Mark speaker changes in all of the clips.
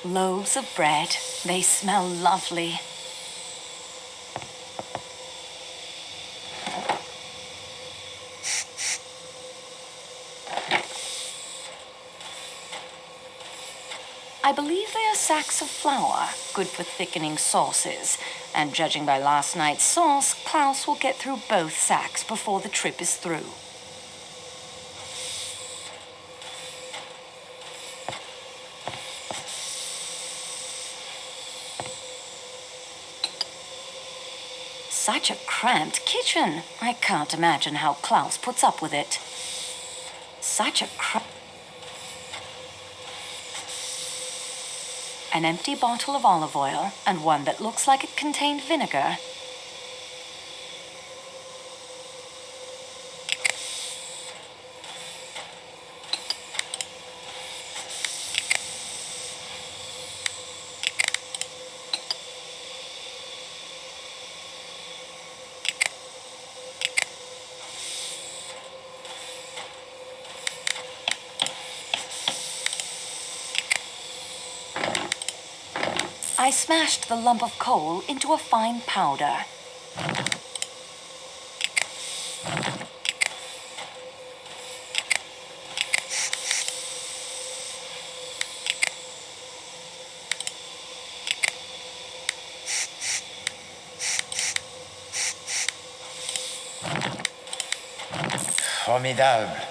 Speaker 1: Loaves of bread. They smell lovely. I believe they are sacks of flour, good for thickening sauces. And judging by last night's sauce, Klaus will get through both sacks before the trip is through. Such a cramped kitchen. I can't imagine how Klaus puts up with it. Such a An empty bottle of olive oil and one that looks like it contained vinegar. I smashed the lump of coal into a fine powder.
Speaker 2: Formidable.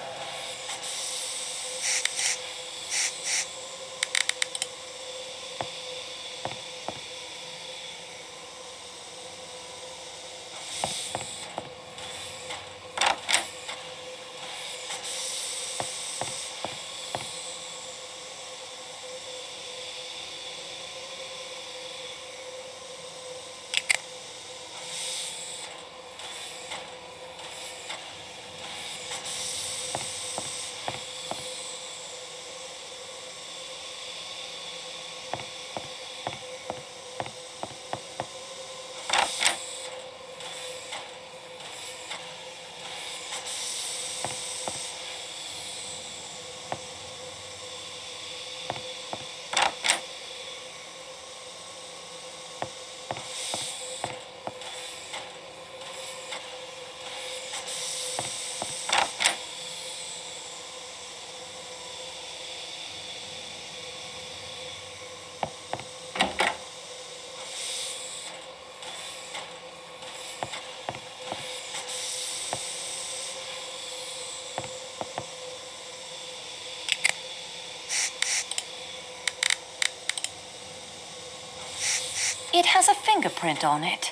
Speaker 1: It has a fingerprint on it.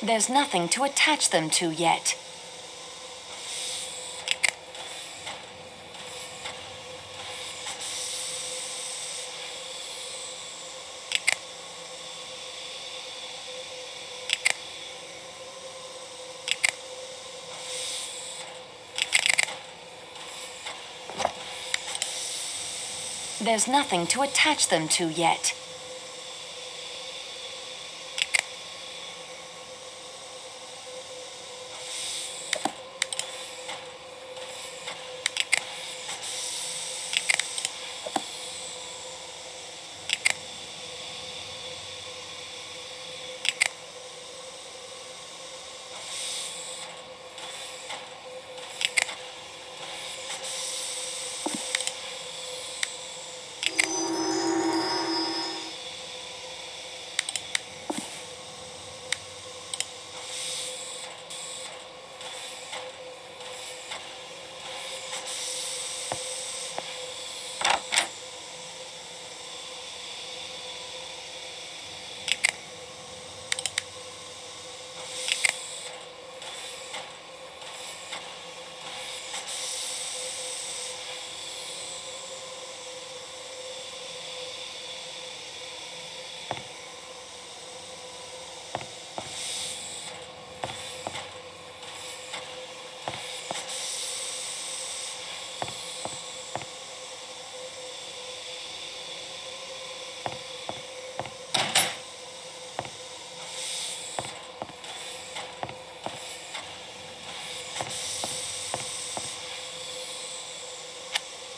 Speaker 1: There's nothing to attach them to yet. There's nothing to attach them to yet.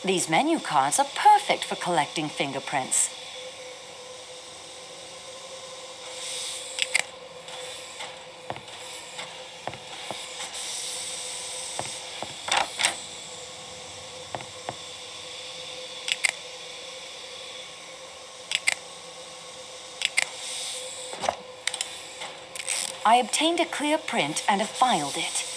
Speaker 1: These menu cards are perfect for collecting fingerprints. I obtained a clear print and have filed it.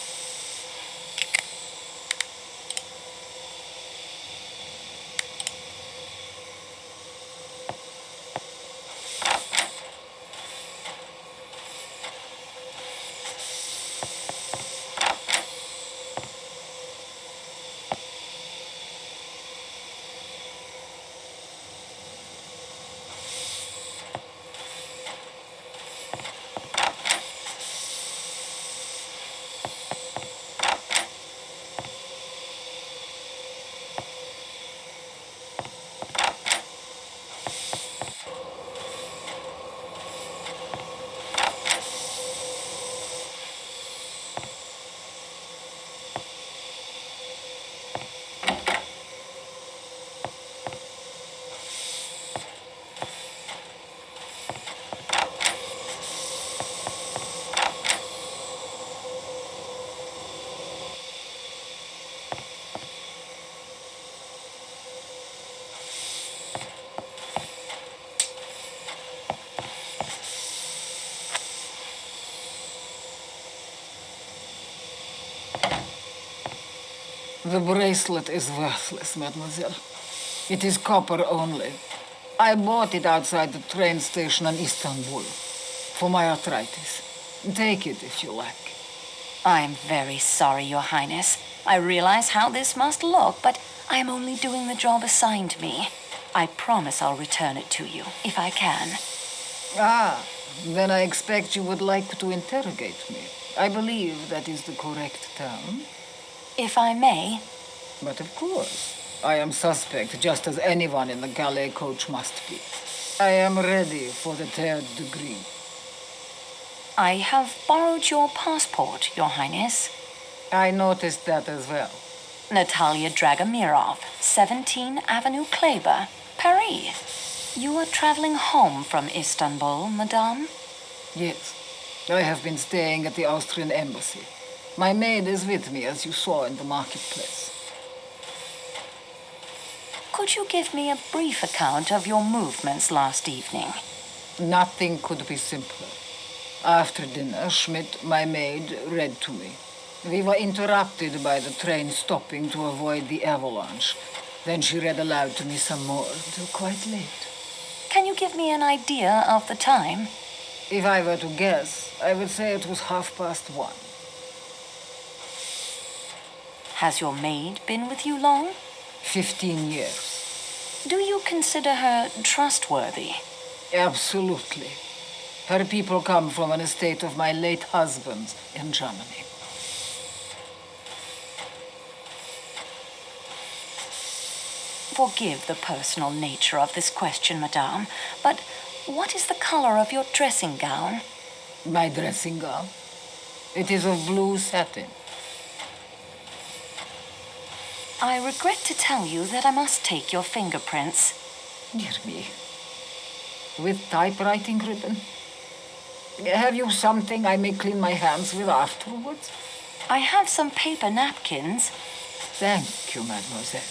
Speaker 2: The bracelet is worthless, mademoiselle. It is copper only. I bought it outside the train station in Istanbul for my arthritis. Take it if you like.
Speaker 1: I'm very sorry, Your Highness. I realize how this must look, but I'm only doing the job assigned me. I promise I'll return it to you, if I can.
Speaker 2: Ah, then I expect you would like to interrogate me. I believe that is the correct term.
Speaker 1: If I may.
Speaker 2: But of course, I am suspect just as anyone in the galley coach must be. I am ready for the third degree.
Speaker 1: I have borrowed your passport, Your Highness.
Speaker 2: I noticed that as well.
Speaker 1: Natalia Dragomirov, 17 Avenue Kleber, Paris. You are traveling home from Istanbul, madame?
Speaker 2: Yes. I have been staying at the Austrian embassy. My maid is with me, as you saw in the marketplace.
Speaker 1: Could you give me a brief account of your movements last evening?
Speaker 2: Nothing could be simpler. After dinner, Schmidt, my maid, read to me. We were interrupted by the train stopping to avoid the avalanche. Then she read aloud to me some more, till quite late.
Speaker 1: Can you give me an idea of the time?
Speaker 2: If I were to guess, I would say it was 1:30.
Speaker 1: Has your maid been with you long?
Speaker 2: 15 years.
Speaker 1: Do you consider her trustworthy?
Speaker 2: Absolutely. Her people come from an estate of my late husband's in Germany.
Speaker 1: Forgive the personal nature of this question, madame, but what is the color of your dressing gown?
Speaker 2: My dressing gown? It is of blue satin.
Speaker 1: I regret to tell you that I must take your fingerprints.
Speaker 2: Dear me. With typewriting ribbon? Have you something I may clean my hands with afterwards?
Speaker 1: I have some paper napkins.
Speaker 2: Thank you, mademoiselle.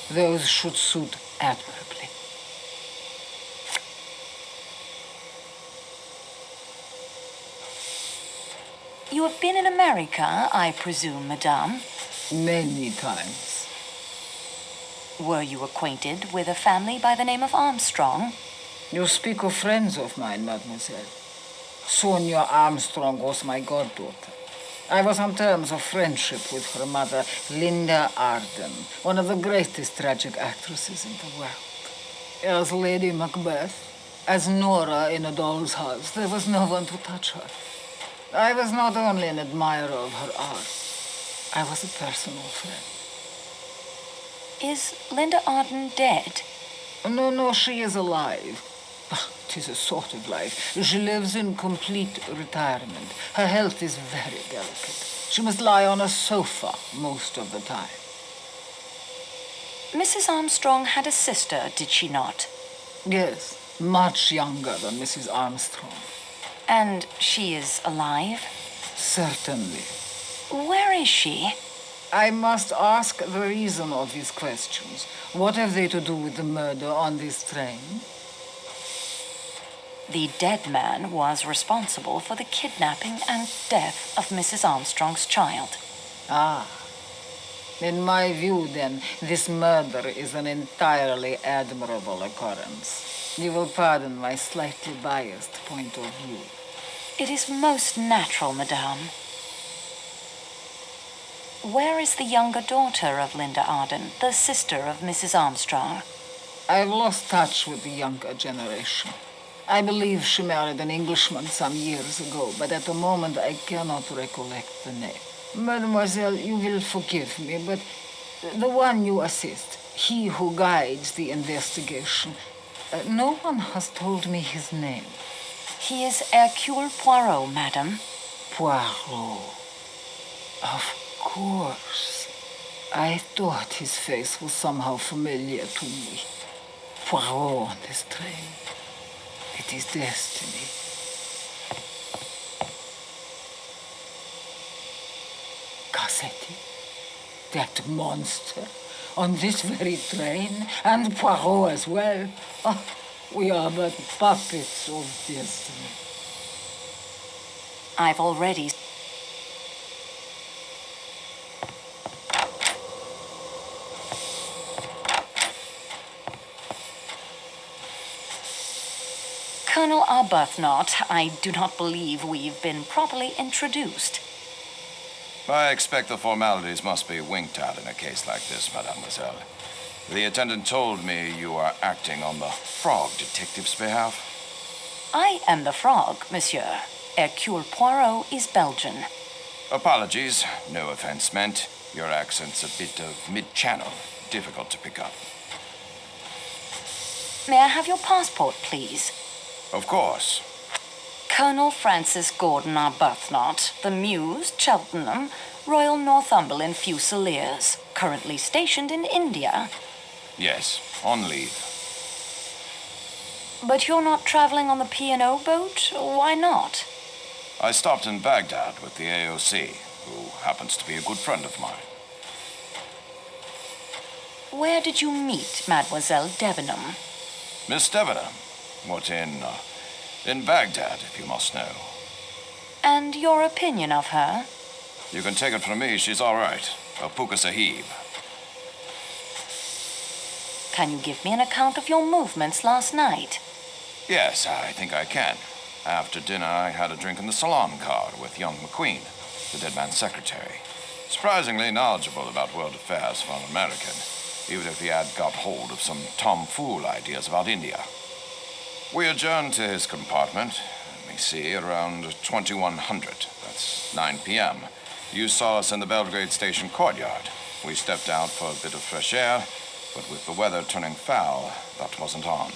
Speaker 2: Those should suit admirably.
Speaker 1: You have been in America, I presume, madame?
Speaker 2: Many times.
Speaker 1: Were you acquainted with a family by the name of Armstrong?
Speaker 2: You speak of friends of mine, mademoiselle. Sonia Armstrong was my goddaughter. I was on terms of friendship with her mother, Linda Arden, one of the greatest tragic actresses in the world. As Lady Macbeth, as Nora in A Doll's House, there was no one to touch her. I was not only an admirer of her art, I was a personal friend.
Speaker 1: Is Linda Arden dead?
Speaker 2: No, she is alive. It is a sort of life. She lives in complete retirement. Her health is very delicate. She must lie on a sofa most of the time.
Speaker 1: Mrs. Armstrong had a sister, did she not?
Speaker 2: Yes, much younger than Mrs. Armstrong.
Speaker 1: And she is alive?
Speaker 2: Certainly.
Speaker 1: Where is she?
Speaker 2: I must ask the reason of these questions. What have they to do with the murder on this train?
Speaker 1: The dead man was responsible for the kidnapping and death of Mrs. Armstrong's child.
Speaker 2: Ah. In my view, then, this murder is an entirely admirable occurrence. You will pardon my slightly biased point of view.
Speaker 1: It is most natural, madame. Where is the younger daughter of Linda Arden, the sister of Mrs. Armstrong?
Speaker 2: I've lost touch with the younger generation. I believe she married an Englishman some years ago, but at the moment I cannot recollect the name. Mademoiselle, you will forgive me, but the one you assist, he who guides the investigation, no one has told me his name.
Speaker 1: He is Hercule Poirot, madame.
Speaker 2: Poirot. Of course. I thought his face was somehow familiar to me. Poirot on this train. It is destiny. Cassetti? That monster? On this very train? And Poirot as well? Oh, we are but puppets of destiny.
Speaker 1: I've already... Colonel Arbuthnot, I do not believe we've been properly introduced.
Speaker 3: I expect the formalities must be winked at in a case like this, mademoiselle. The attendant told me you are acting on the Frog detective's behalf.
Speaker 1: I am the Frog, monsieur. Hercule Poirot is Belgian.
Speaker 3: Apologies, no offense meant. Your accent's a bit of mid-channel, difficult to pick up.
Speaker 1: May I have your passport, please?
Speaker 3: Of course.
Speaker 1: Colonel Francis Gordon Arbuthnot, the Muse, Cheltenham, Royal Northumberland Fusiliers, currently stationed in India.
Speaker 3: Yes, on leave.
Speaker 1: But you're not traveling on the P&O boat? Why not?
Speaker 3: I stopped in Baghdad with the AOC, who happens to be a good friend of mine.
Speaker 1: Where did you meet Mademoiselle Debenham?
Speaker 3: Miss Debenham? What, in Baghdad, if you must know.
Speaker 1: And your opinion of her?
Speaker 3: You can take it from me, she's all right. A puka sahib.
Speaker 1: Can you give me an account of your movements last night?
Speaker 3: Yes, I think I can. After dinner, I had a drink in the salon car with young McQueen, the dead man's secretary. Surprisingly knowledgeable about world affairs for an American, even if he had got hold of some tomfool ideas about India. We adjourned to his compartment, let me see, around 2100. That's 9 p.m. You saw us in the Belgrade station courtyard. We stepped out for a bit of fresh air, but with the weather turning foul, that wasn't on.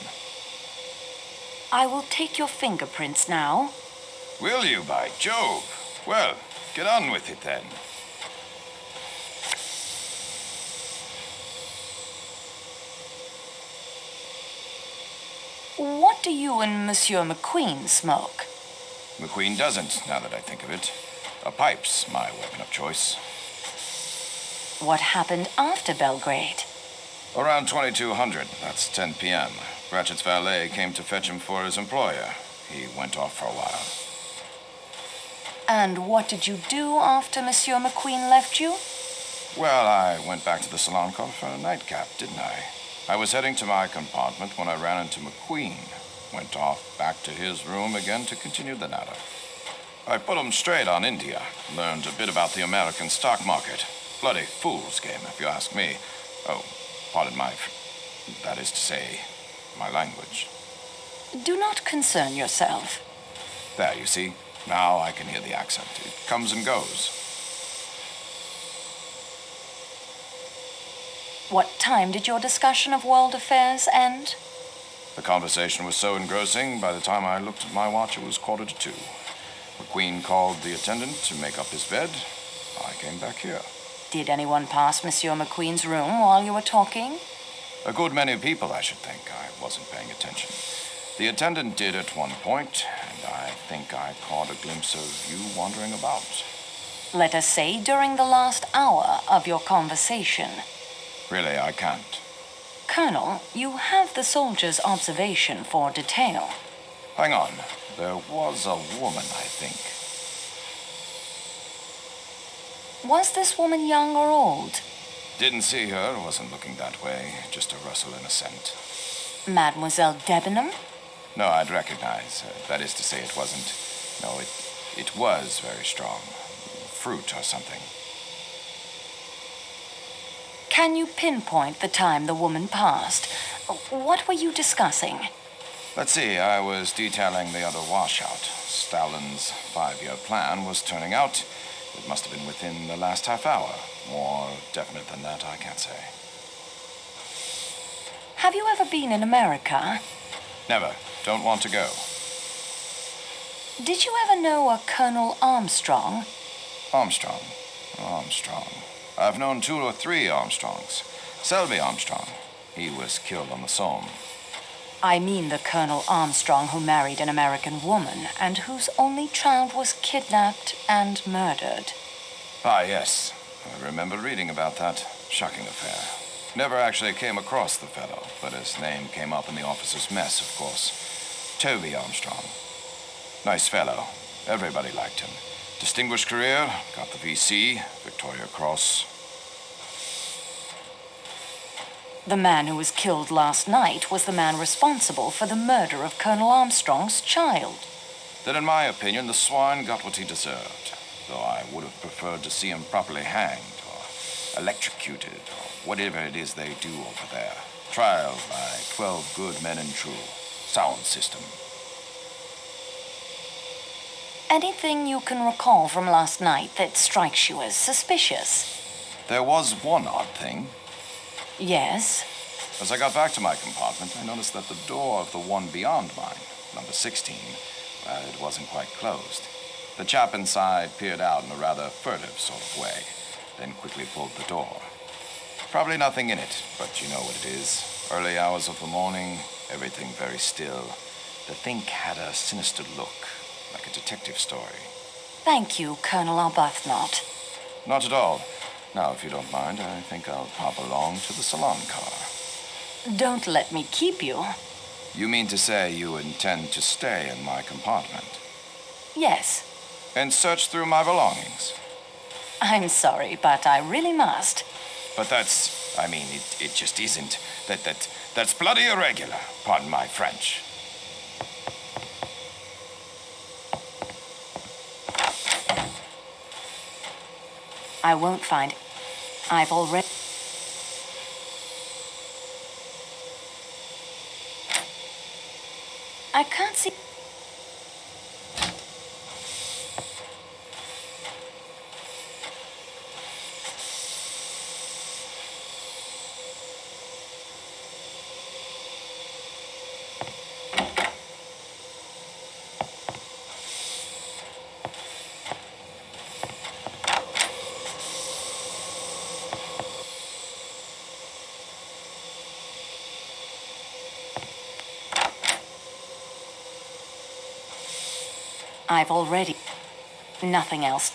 Speaker 1: I will take your fingerprints now.
Speaker 3: Will you, by Jove? Well, get on with it then.
Speaker 1: What do you and Monsieur McQueen smoke?
Speaker 3: McQueen doesn't, now that I think of it. A pipe's my weapon of choice.
Speaker 1: What happened after Belgrade?
Speaker 3: Around 2200, that's 10 p.m. Ratchett's valet came to fetch him for his employer. He went off for a while.
Speaker 1: And what did you do after Monsieur McQueen left you?
Speaker 3: Well, I went back to the salon car for a nightcap, didn't I? I was heading to my compartment when I ran into McQueen. Went off back to his room again to continue the natter. I put him straight on India. Learned a bit about the American stock market. Bloody fool's game, if you ask me. Oh, pardon that is to say, my language.
Speaker 1: Do not concern yourself.
Speaker 3: There, you see. Now I can hear the accent. It comes and goes.
Speaker 1: What time did your discussion of world affairs end?
Speaker 3: The conversation was so engrossing, by the time I looked at my watch, it was 1:45. McQueen called the attendant to make up his bed. I came back here.
Speaker 1: Did anyone pass Monsieur McQueen's room while you were talking?
Speaker 3: A good many people, I should think. I wasn't paying attention. The attendant did at one point, and I think I caught a glimpse of you wandering about.
Speaker 1: Let us say during the last hour of your conversation.
Speaker 3: Really, I can't.
Speaker 1: Colonel, you have the soldier's observation for detail.
Speaker 3: Hang on. There was a woman, I think.
Speaker 1: Was this woman young or old?
Speaker 3: Didn't see her, wasn't looking that way. Just a rustle and a scent.
Speaker 1: Mademoiselle Debenham?
Speaker 3: No, I'd recognize. That is to say, it wasn't. No, it was very strong. Fruit or something.
Speaker 1: Can you pinpoint the time the woman passed? What were you discussing?
Speaker 3: Let's see, I was detailing the other washout. Stalin's 5-year plan was turning out. It must have been within the last half hour. More definite than that, I can't say.
Speaker 1: Have you ever been in America?
Speaker 3: Never. Don't want to go.
Speaker 1: Did you ever know a Colonel Armstrong?
Speaker 3: Armstrong. I've known 2 or 3 Armstrongs. Selby Armstrong. He was killed on the Somme.
Speaker 1: I mean the Colonel Armstrong who married an American woman and whose only child was kidnapped and murdered.
Speaker 3: Ah, yes. I remember reading about that. Shocking affair. Never actually came across the fellow, but his name came up in the officer's mess, of course. Toby Armstrong. Nice fellow. Everybody liked him. Distinguished career, got the VC, Victoria Cross.
Speaker 1: The man who was killed last night was the man responsible for the murder of Colonel Armstrong's child.
Speaker 3: Then, in my opinion, the swine got what he deserved, though I would have preferred to see him properly hanged or electrocuted or whatever it is they do over there. Trial by 12 good men and true. Sound system.
Speaker 1: Anything you can recall from last night that strikes you as suspicious?
Speaker 3: There was one odd thing.
Speaker 1: Yes?
Speaker 3: As I got back to my compartment, I noticed that the door of the one beyond mine, number 16, it wasn't quite closed. The chap inside peered out in a rather furtive sort of way, then quickly pulled the door. Probably nothing in it, but you know what it is. Early hours of the morning, everything very still. The thing had a sinister look, like a detective story.
Speaker 1: Thank you, Colonel Arbuthnot.
Speaker 3: Not at all. Now, if you don't mind, I think I'll pop along to the salon car.
Speaker 1: Don't let me keep you.
Speaker 3: You mean to say you intend to stay in my compartment?
Speaker 1: Yes.
Speaker 3: And search through my belongings?
Speaker 1: I'm sorry, but I really must.
Speaker 3: But it just isn't. That's bloody irregular. Pardon my French.
Speaker 1: I won't find... I've already... I can't see... I've already... Nothing else.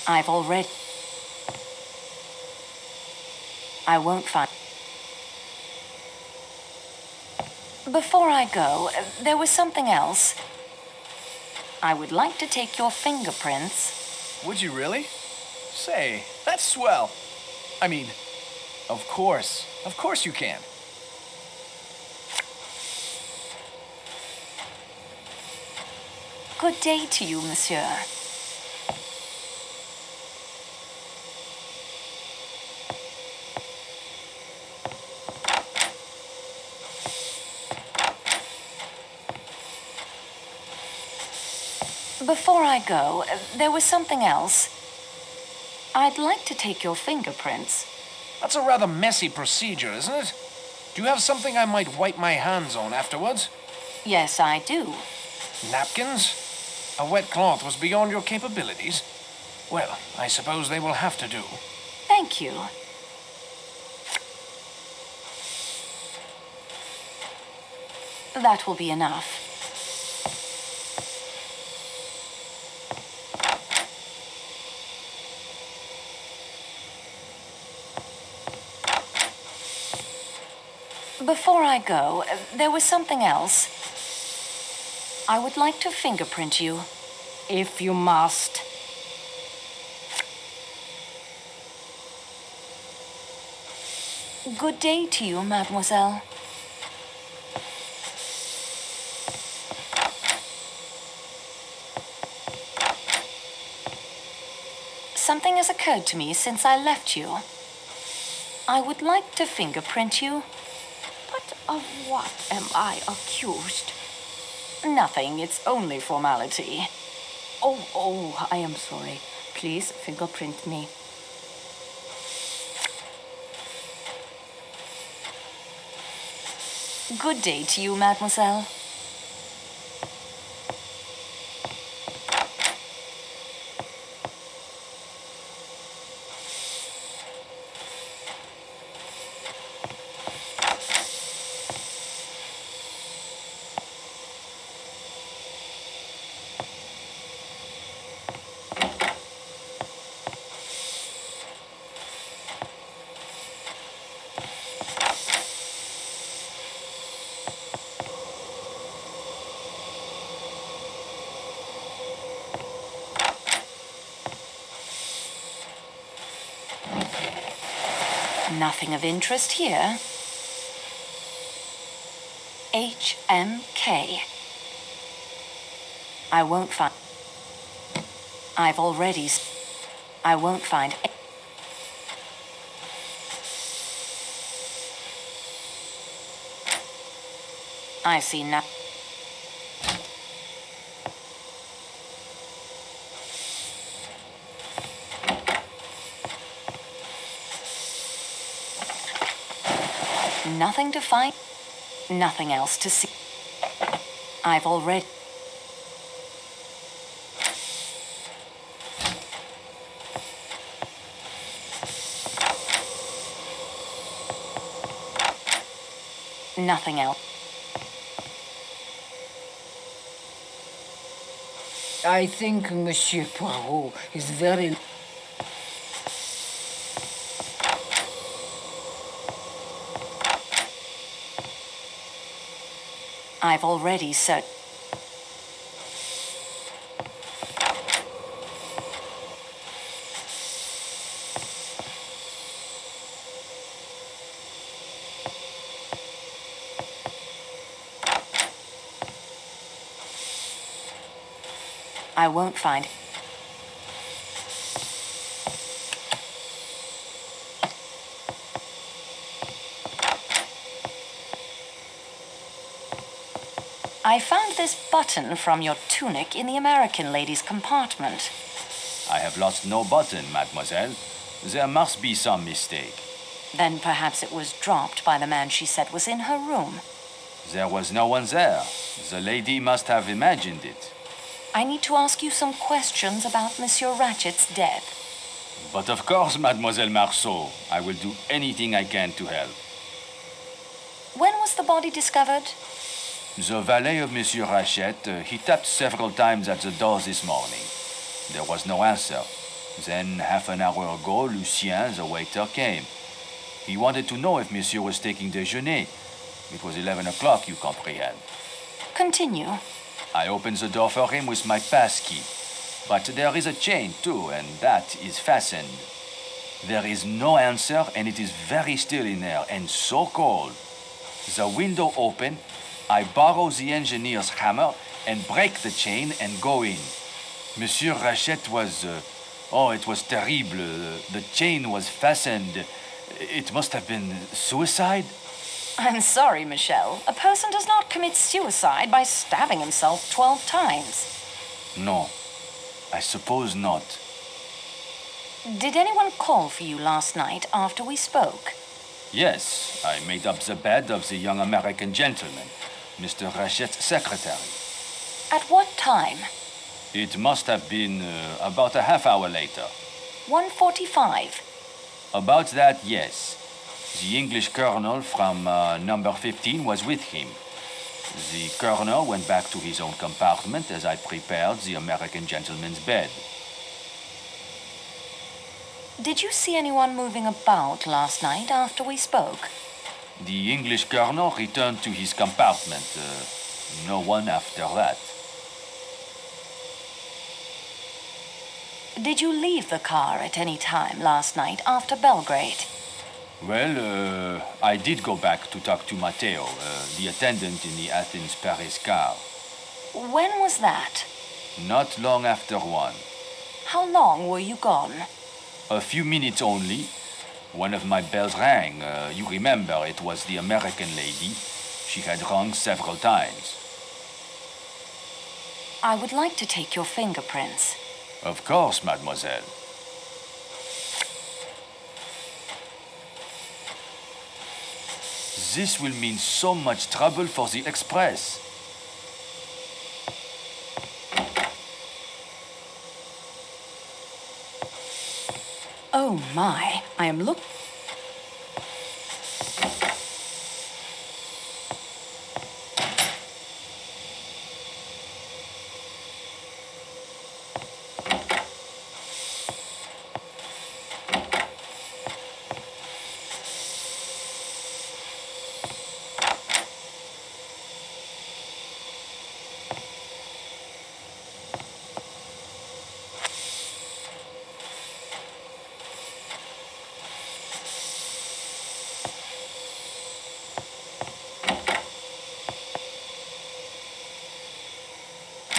Speaker 1: I've already... I won't find... Before I go, there was something else. I would like to take your fingerprints.
Speaker 4: Would you really? Say, that's swell. I mean, of course. Of course you can.
Speaker 1: Good day to you, monsieur. Before I go, there was something else. I'd like to take your fingerprints.
Speaker 4: That's a rather messy procedure, isn't it? Do you have something I might wipe my hands on afterwards?
Speaker 1: Yes, I do.
Speaker 4: Napkins? A wet cloth was beyond your capabilities? Well, I suppose they will have to do.
Speaker 1: Thank you. That will be enough. Before I go, there was something else. I would like to fingerprint you, if you must. Good day to you, mademoiselle. Something has occurred to me since I left you. I would like to fingerprint you.
Speaker 5: But of what am I accused?
Speaker 1: Nothing, it's only formality.
Speaker 5: Oh, I am sorry. Please fingerprint me.
Speaker 1: Good day to you, mademoiselle. Nothing of interest here. HMK. I won't find... I won't find... I see nothing. Nothing to find, nothing else to see. I've already... Nothing else.
Speaker 2: I think Monsieur Poirot is very...
Speaker 1: I've already searched. I won't find... I found this button from your tunic in the American lady's compartment.
Speaker 6: I have lost no button, mademoiselle. There must be some mistake.
Speaker 1: Then perhaps it was dropped by the man she said was in her room.
Speaker 6: There was no one there. The lady must have imagined it.
Speaker 1: I need to ask you some questions about Monsieur Ratchett's death.
Speaker 6: But of course, Mademoiselle Marceau, I will do anything I can to help.
Speaker 1: When was the body discovered?
Speaker 6: The valet of Monsieur Ratchett, he tapped several times at the door this morning. There was no answer. Then, half an hour ago, Lucien, the waiter, came. He wanted to know if Monsieur was taking déjeuner. It was 11 o'clock, you comprehend.
Speaker 1: Continue.
Speaker 6: I opened the door for him with my pass key. But there is a chain, too, and that is fastened. There is no answer, and it is very still in there, and so cold. The window open, I borrow the engineer's hammer, and break the chain, and go in. Monsieur Ratchett was... it was terrible. The chain was fastened. It must have been suicide?
Speaker 1: I'm sorry, Michel. A person does not commit suicide by stabbing himself 12 times.
Speaker 6: No, I suppose not.
Speaker 1: Did anyone call for you last night after we spoke?
Speaker 6: Yes, I made up the bed of the young American gentleman, Mr. Ratchett's secretary.
Speaker 1: At what time?
Speaker 6: It must have been about a half hour later.
Speaker 1: 1:45.
Speaker 6: About that, yes. The English colonel from number 15 was with him. The colonel went back to his own compartment as I prepared the American gentleman's bed.
Speaker 1: Did you see anyone moving about last night after we spoke?
Speaker 6: The English colonel returned to his compartment. No one after that.
Speaker 1: Did you leave the car at any time last night after Belgrade?
Speaker 6: Well, I did go back to talk to Matteo, the attendant in the Athens-Paris car.
Speaker 1: When was that?
Speaker 6: Not long after 1.
Speaker 1: How long were you gone?
Speaker 6: A few minutes only. One of my bells rang. You remember, it was the American lady. She had rung several times.
Speaker 1: I would like to take your fingerprints.
Speaker 6: Of course, mademoiselle. This will mean so much trouble for the Express.
Speaker 1: Oh my, I am look...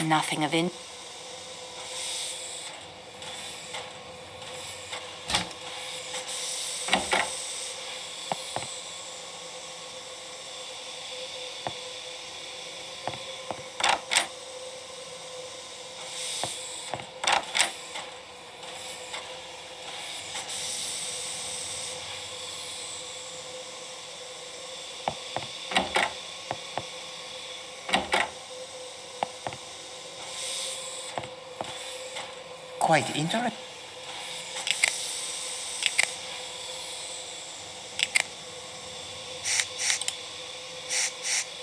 Speaker 1: Nothing of in...
Speaker 7: Quite interesting.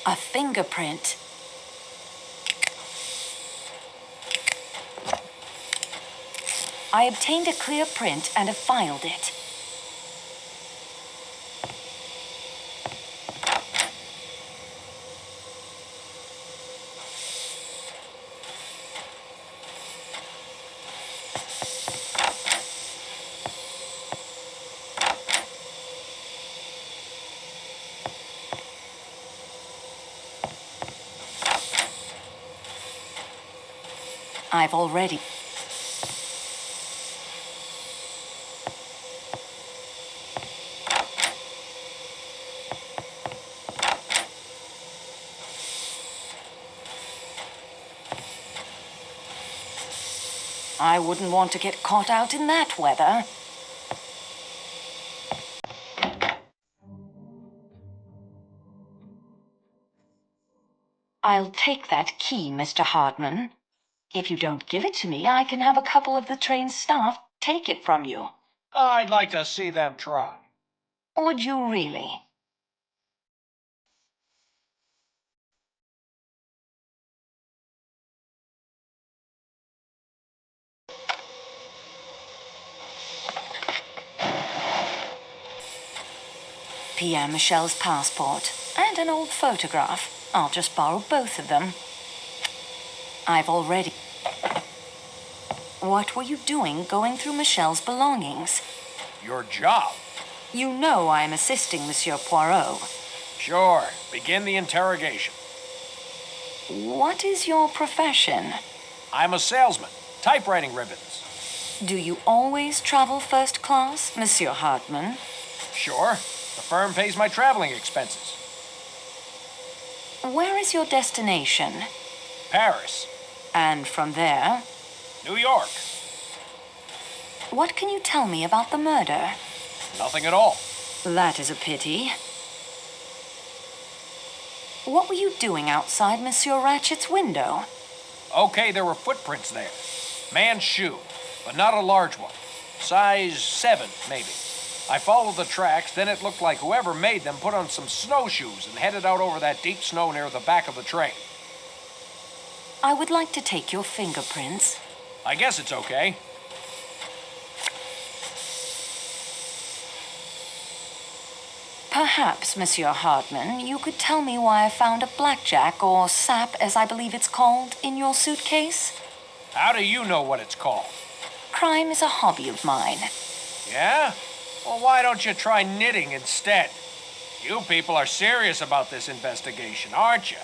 Speaker 1: A fingerprint. I obtained a clear print and have filed it. I've already... I wouldn't want to get caught out in that weather. I'll take that key, Mr. Hardman. If you don't give it to me, I can have a couple of the train's staff take it from you.
Speaker 8: I'd like to see them try.
Speaker 1: Would you really? Pierre Michel's passport and an old photograph. I'll just borrow both of them. I've already... What were you doing going through Michel's belongings?
Speaker 4: Your job?
Speaker 1: You know I'm assisting Monsieur Poirot.
Speaker 4: Sure. Begin the interrogation.
Speaker 1: What is your profession?
Speaker 4: I'm a salesman. Typewriting ribbons.
Speaker 1: Do you always travel first class, Monsieur Hartman?
Speaker 4: Sure. The firm pays my traveling expenses.
Speaker 1: Where is your destination?
Speaker 4: Paris.
Speaker 1: And from there?
Speaker 4: New York.
Speaker 1: What can you tell me about the murder?
Speaker 4: Nothing at all.
Speaker 1: That is a pity. What were you doing outside Monsieur Ratchett's window?
Speaker 4: Okay, there were footprints there. Man's shoe, but not a large one. Size 7, maybe. I followed the tracks, then it looked like whoever made them put on some snowshoes and headed out over that deep snow near the back of the train.
Speaker 1: I would like to take your fingerprints.
Speaker 4: I guess it's okay.
Speaker 1: Perhaps, Monsieur Hartman, you could tell me why I found a blackjack, or sap, as I believe it's called, in your suitcase?
Speaker 4: How do you know what it's called?
Speaker 1: Crime is a hobby of mine.
Speaker 4: Yeah? Well, why don't you try knitting instead? You people are serious about this investigation, aren't you?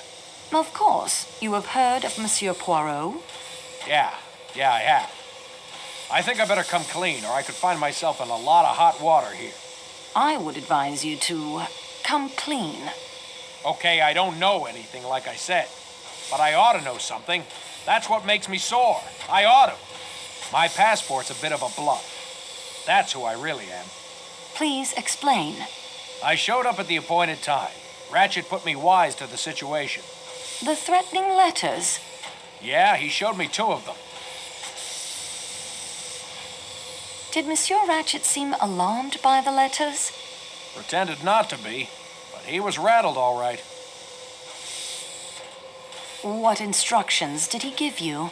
Speaker 1: Of course. You have heard of Monsieur Poirot?
Speaker 4: Yeah, I have. I think I better come clean, or I could find myself in a lot of hot water here.
Speaker 1: I would advise you to come clean.
Speaker 4: Okay, I don't know anything, like I said. But I ought to know something. That's what makes me sore. I ought to. My passport's a bit of a bluff. That's who I really am.
Speaker 1: Please explain.
Speaker 4: I showed up at the appointed time. Ratchett put me wise to the situation.
Speaker 1: The threatening letters.
Speaker 4: Yeah, he showed me 2 of them.
Speaker 1: Did Monsieur Ratchett seem alarmed by the letters?
Speaker 4: Pretended not to be, but he was rattled all right.
Speaker 1: What instructions did he give you?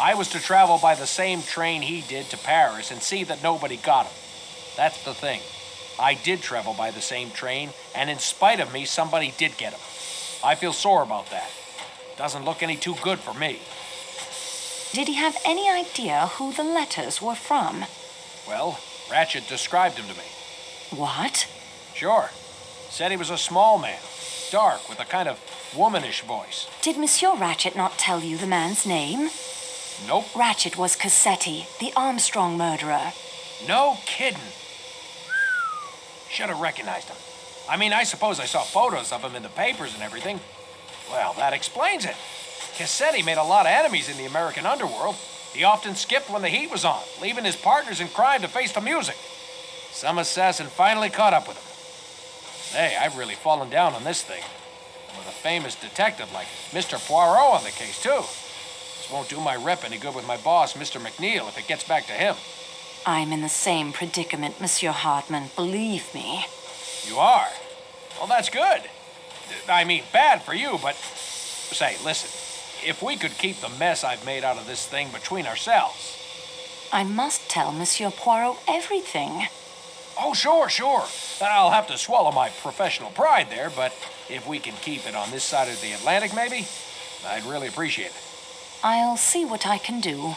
Speaker 4: I was to travel by the same train he did to Paris and see that nobody got him. That's the thing. I did travel by the same train, and in spite of me, somebody did get him. I feel sore about that. Doesn't look any too good for me.
Speaker 1: Did he have any idea who the letters were from?
Speaker 4: Well, Ratchett described him to me.
Speaker 1: What?
Speaker 4: Sure. Said he was a small man, dark, with a kind of womanish voice.
Speaker 1: Did Monsieur Ratchett not tell you the man's name?
Speaker 4: Nope.
Speaker 1: Ratchett was Cassetti, the Armstrong murderer.
Speaker 4: No kidding. Should have recognized him. I mean, I suppose I saw photos of him in the papers and everything. Well, that explains it. Cassetti made a lot of enemies in the American underworld. He often skipped when the heat was on, leaving his partners in crime to face the music. Some assassin finally caught up with him. Hey, I've really fallen down on this thing. With a famous detective like Mr. Poirot on the case, too. This won't do my rep any good with my boss, Mr. McNeil, if it gets back to him.
Speaker 1: I'm in the same predicament, Monsieur Hartman, believe me.
Speaker 4: You are? Well, that's good. I mean, bad for you, but... Say, listen, if we could keep the mess I've made out of this thing between ourselves...
Speaker 1: I must tell Monsieur Poirot everything.
Speaker 4: Oh, sure. I'll have to swallow my professional pride there, but if we can keep it on this side of the Atlantic, maybe, I'd really appreciate it.
Speaker 1: I'll see what I can do.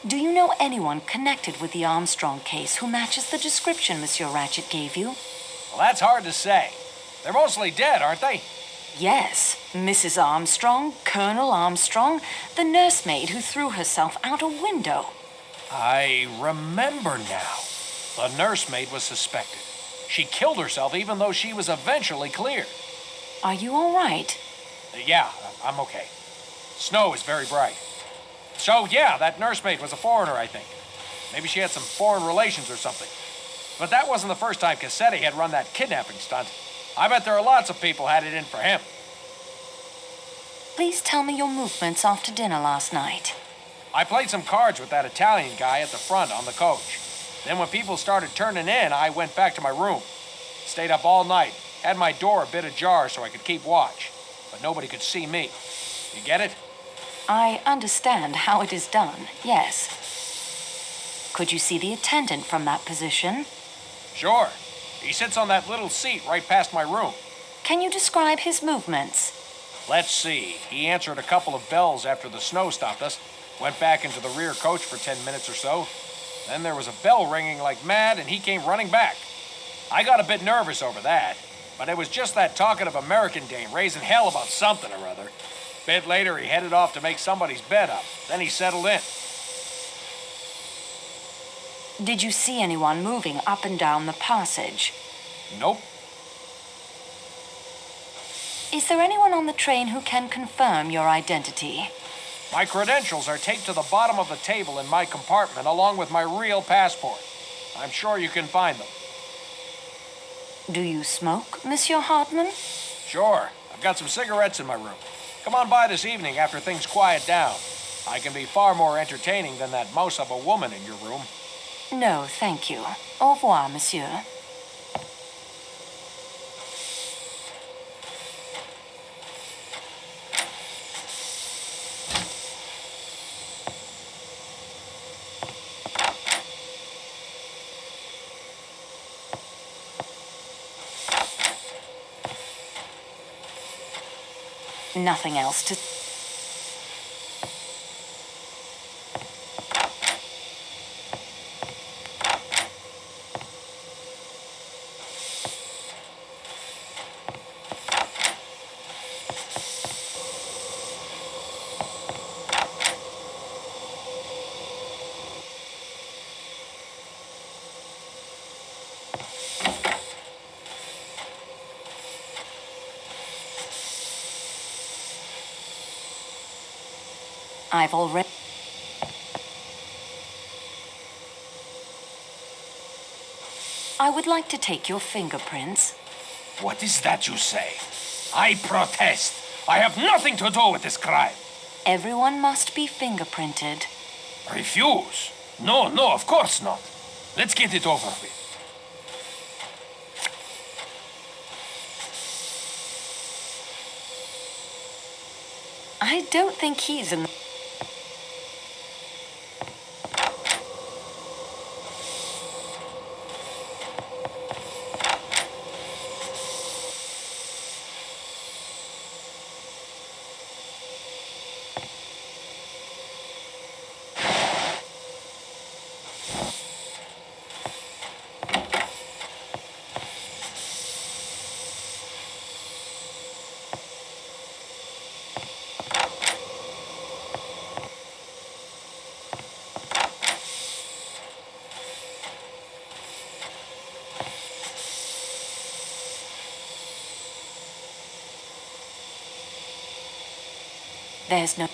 Speaker 1: Do you know anyone connected with the Armstrong case who matches the description Monsieur Ratchett gave you?
Speaker 4: Well, that's hard to say. They're mostly dead, aren't they?
Speaker 1: Yes, Mrs. Armstrong, Colonel Armstrong, the nursemaid who threw herself out a window.
Speaker 4: I remember now. The nursemaid was suspected. She killed herself even though she was eventually cleared.
Speaker 1: Are you all right?
Speaker 4: Yeah, I'm okay. Snow is very bright. So, yeah, that nursemaid was a foreigner, I think. Maybe she had some foreign relations or something. But that wasn't the first time Cassetti had run that kidnapping stunt. I bet there are lots of people had it in for him.
Speaker 1: Please tell me your movements after dinner last night.
Speaker 4: I played some cards with that Italian guy at the front on the coach. Then when people started turning in, I went back to my room. Stayed up all night. Had my door a bit ajar so I could keep watch. But nobody could see me. You get it?
Speaker 1: I understand how it is done, yes. Could you see the attendant from that position?
Speaker 4: Sure. He sits on that little seat right past my room.
Speaker 1: Can you describe his movements?
Speaker 4: Let's see. He answered a couple of bells after the snow stopped us. Went back into the rear coach for 10 minutes or so. Then there was a bell ringing like mad, and he came running back. I got a bit nervous over that, but it was just that talkative American dame raising hell about something or other. Bit later, he headed off to make somebody's bed up. Then he settled in.
Speaker 1: Did you see anyone moving up and down the passage?
Speaker 4: Nope.
Speaker 1: Is there anyone on the train who can confirm your identity?
Speaker 4: My credentials are taped to the bottom of the table in my compartment along with my real passport. I'm sure you can find them.
Speaker 1: Do you smoke, Monsieur Hartman?
Speaker 4: Sure. I've got some cigarettes in my room. Come on by this evening after things quiet down. I can be far more entertaining than that mouse of a woman in your room.
Speaker 1: No, thank you. Au revoir, monsieur. Nothing else to... I've already... I would like to take your fingerprints.
Speaker 4: What is that you say? I protest. I have nothing to do with this crime.
Speaker 1: Everyone must be fingerprinted.
Speaker 4: Refuse? No, no, of course not. Let's get it over with.
Speaker 1: I don't think he's in... There's no...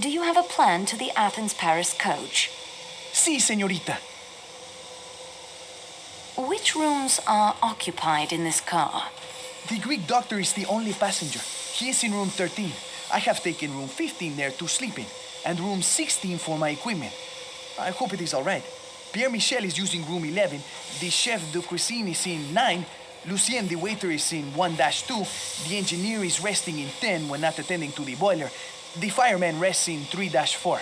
Speaker 1: Do you have a plan to the Athens-Paris coach?
Speaker 7: Si, señorita.
Speaker 1: Which rooms are occupied in this car?
Speaker 7: The Greek doctor is the only passenger. He is in room 13. I have taken room 15 there to sleep in, and room 16 for my equipment. I hope it is all right. Pierre Michel is using room 11, the chef de cuisine is in 9, Lucien the waiter is in 1-2, the engineer is resting in 10 when not attending to the boiler, the fireman rests in 3-4.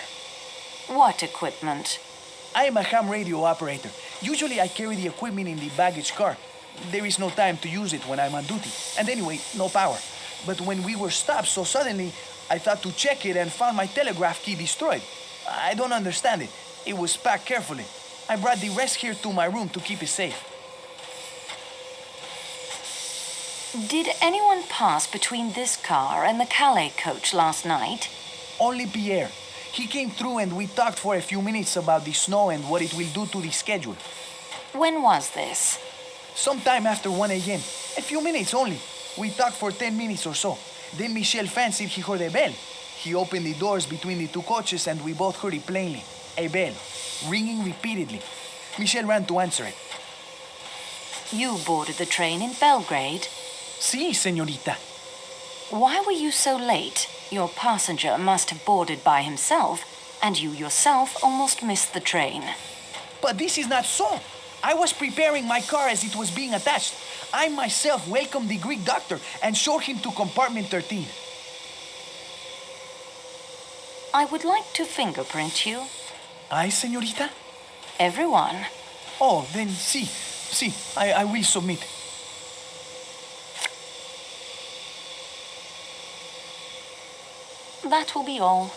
Speaker 1: What equipment?
Speaker 7: I am a ham radio operator. Usually I carry the equipment in the baggage car. There is no time to use it when I'm on duty, and anyway, no power. But when we were stopped so suddenly, I thought to check it and found my telegraph key destroyed. I don't understand it. It was packed carefully. I brought the rest here to my room to keep it safe.
Speaker 1: Did anyone pass between this car and the Calais coach last night?
Speaker 7: Only Pierre. He came through and we talked for a few minutes about the snow and what it will do to the schedule.
Speaker 1: When was this?
Speaker 7: Sometime after 1 a.m. A few minutes only. We talked for 10 minutes or so. Then Michel fancied he heard a bell. He opened the doors between the two coaches and we both heard it plainly. A bell, ringing repeatedly. Michel ran to answer it.
Speaker 1: You boarded the train in Belgrade?
Speaker 7: Si, señorita.
Speaker 1: Why were you so late? Your passenger must have boarded by himself, and you yourself almost missed the train.
Speaker 7: But this is not so. I was preparing my car as it was being attached. I myself welcomed the Greek doctor and showed him to compartment 13.
Speaker 1: I would like to fingerprint you.
Speaker 7: I, señorita?
Speaker 1: Everyone.
Speaker 7: Oh, then, si. See, I will submit.
Speaker 1: That will be all.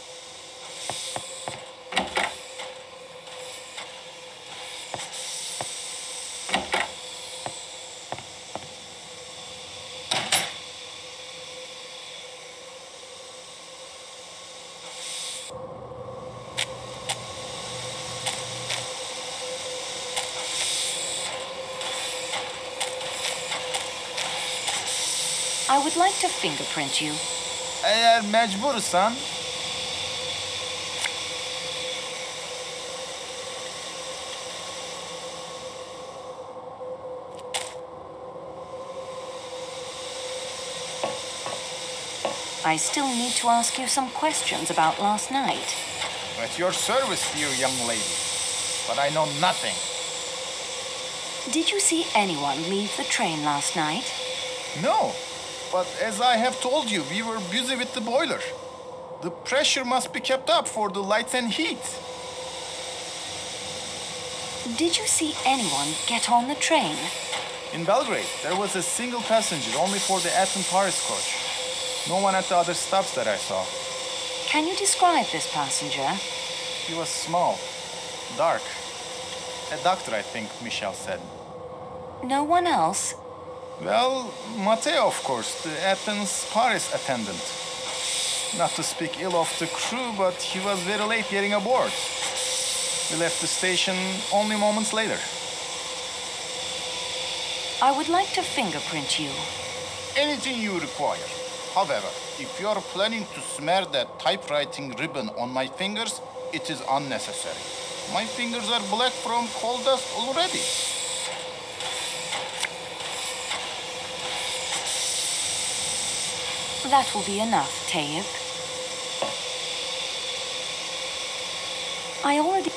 Speaker 1: I would like to fingerprint you.
Speaker 9: Eğer mecbursan.
Speaker 1: I still need to ask you some questions about last night.
Speaker 9: At your service, dear young lady. But I know nothing.
Speaker 1: Did you see anyone leave the train last night?
Speaker 9: No. But as I have told you, we were busy with the boiler. The pressure must be kept up for the lights and heat.
Speaker 1: Did you see anyone get on the train?
Speaker 9: In Belgrade, there was a single passenger only for the Athens-Paris coach. No one at the other stops that I saw.
Speaker 1: Can you describe this passenger?
Speaker 9: He was small, dark. A doctor, I think Michel said.
Speaker 1: No one else?
Speaker 9: Well, Matteo, of course, the Athens-Paris attendant. Not to speak ill of the crew, but he was very late getting aboard. We left the station only moments later.
Speaker 1: I would like to fingerprint you.
Speaker 9: Anything you require. However, if you are planning to smear that typewriting ribbon on my fingers, it is unnecessary. My fingers are black from coal dust already.
Speaker 1: That will be enough, Tayyip. I already...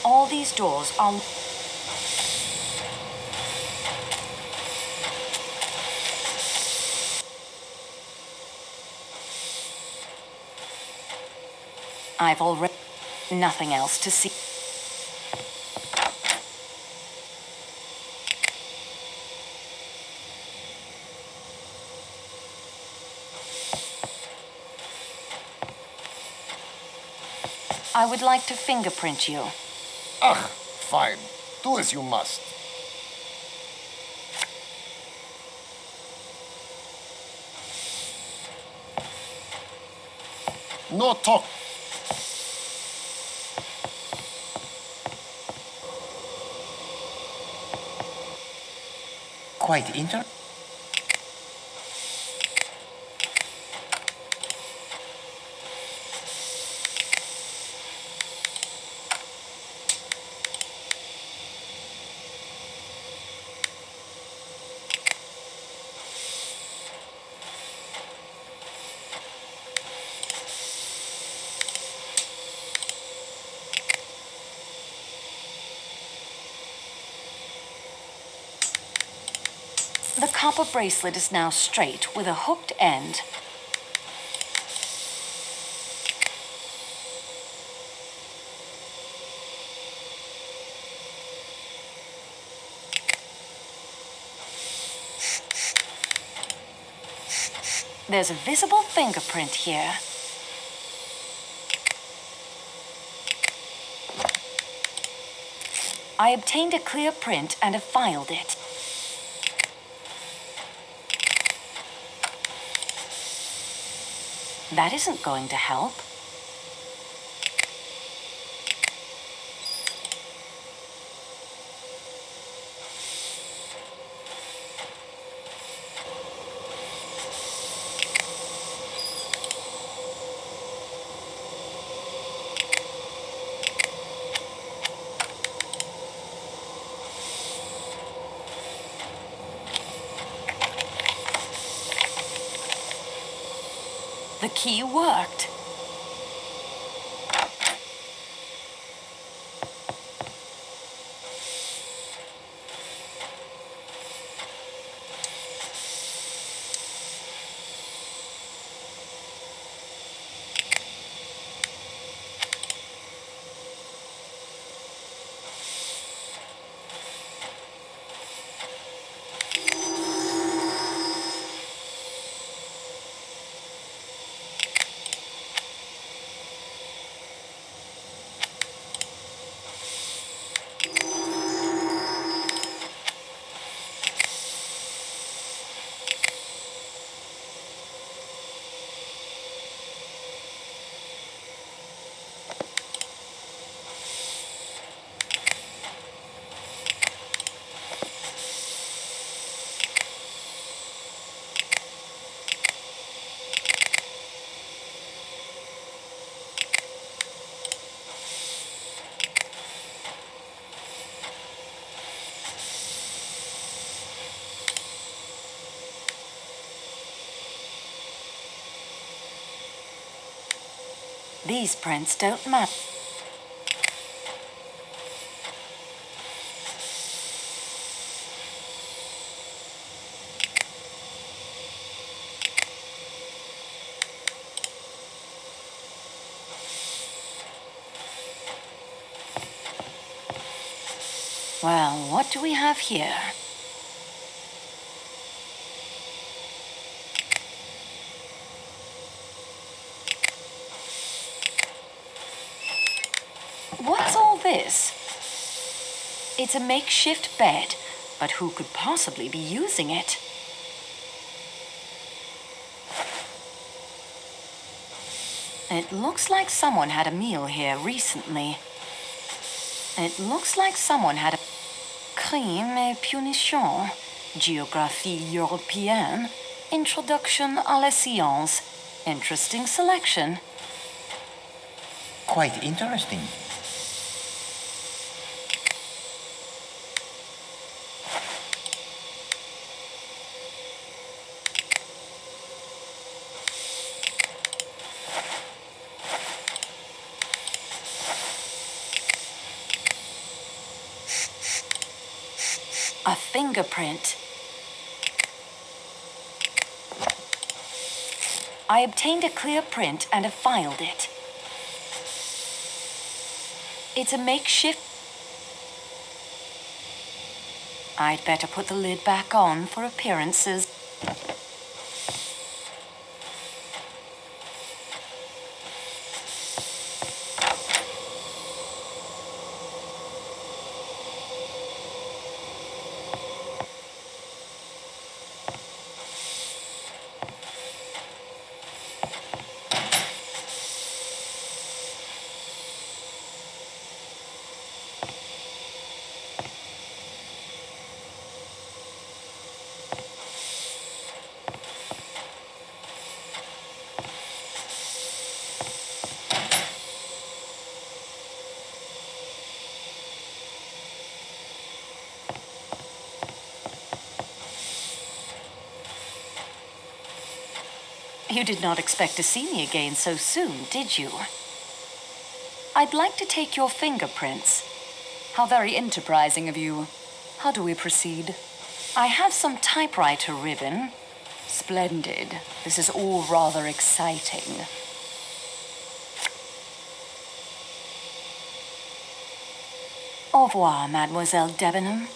Speaker 1: All these doors are... I've already... Nothing else to see. I would like to fingerprint you.
Speaker 9: Ah, fine. Do as you must. No talk.
Speaker 10: Quite interesting.
Speaker 1: The copper bracelet is now straight with a hooked end. There's a visible fingerprint here. I obtained a clear print and have filed it. That isn't going to help. The key worked. These prints don't matter. Well, what do we have here? What's all this? It's a makeshift bed, but who could possibly be using it? It looks like someone had a meal here recently. It looks like someone had a crime et punition, géographie européenne, introduction à la science. Interesting selection.
Speaker 10: Quite interesting.
Speaker 1: A fingerprint. I obtained a clear print and have filed it. It's a makeshift. I'd better put the lid back on for appearances. You did not expect to see me again so soon, did you? I'd like to take your fingerprints. How very enterprising of you. How do we proceed? I have some typewriter ribbon. Splendid. This is all rather exciting. Au revoir, Mademoiselle Debenham.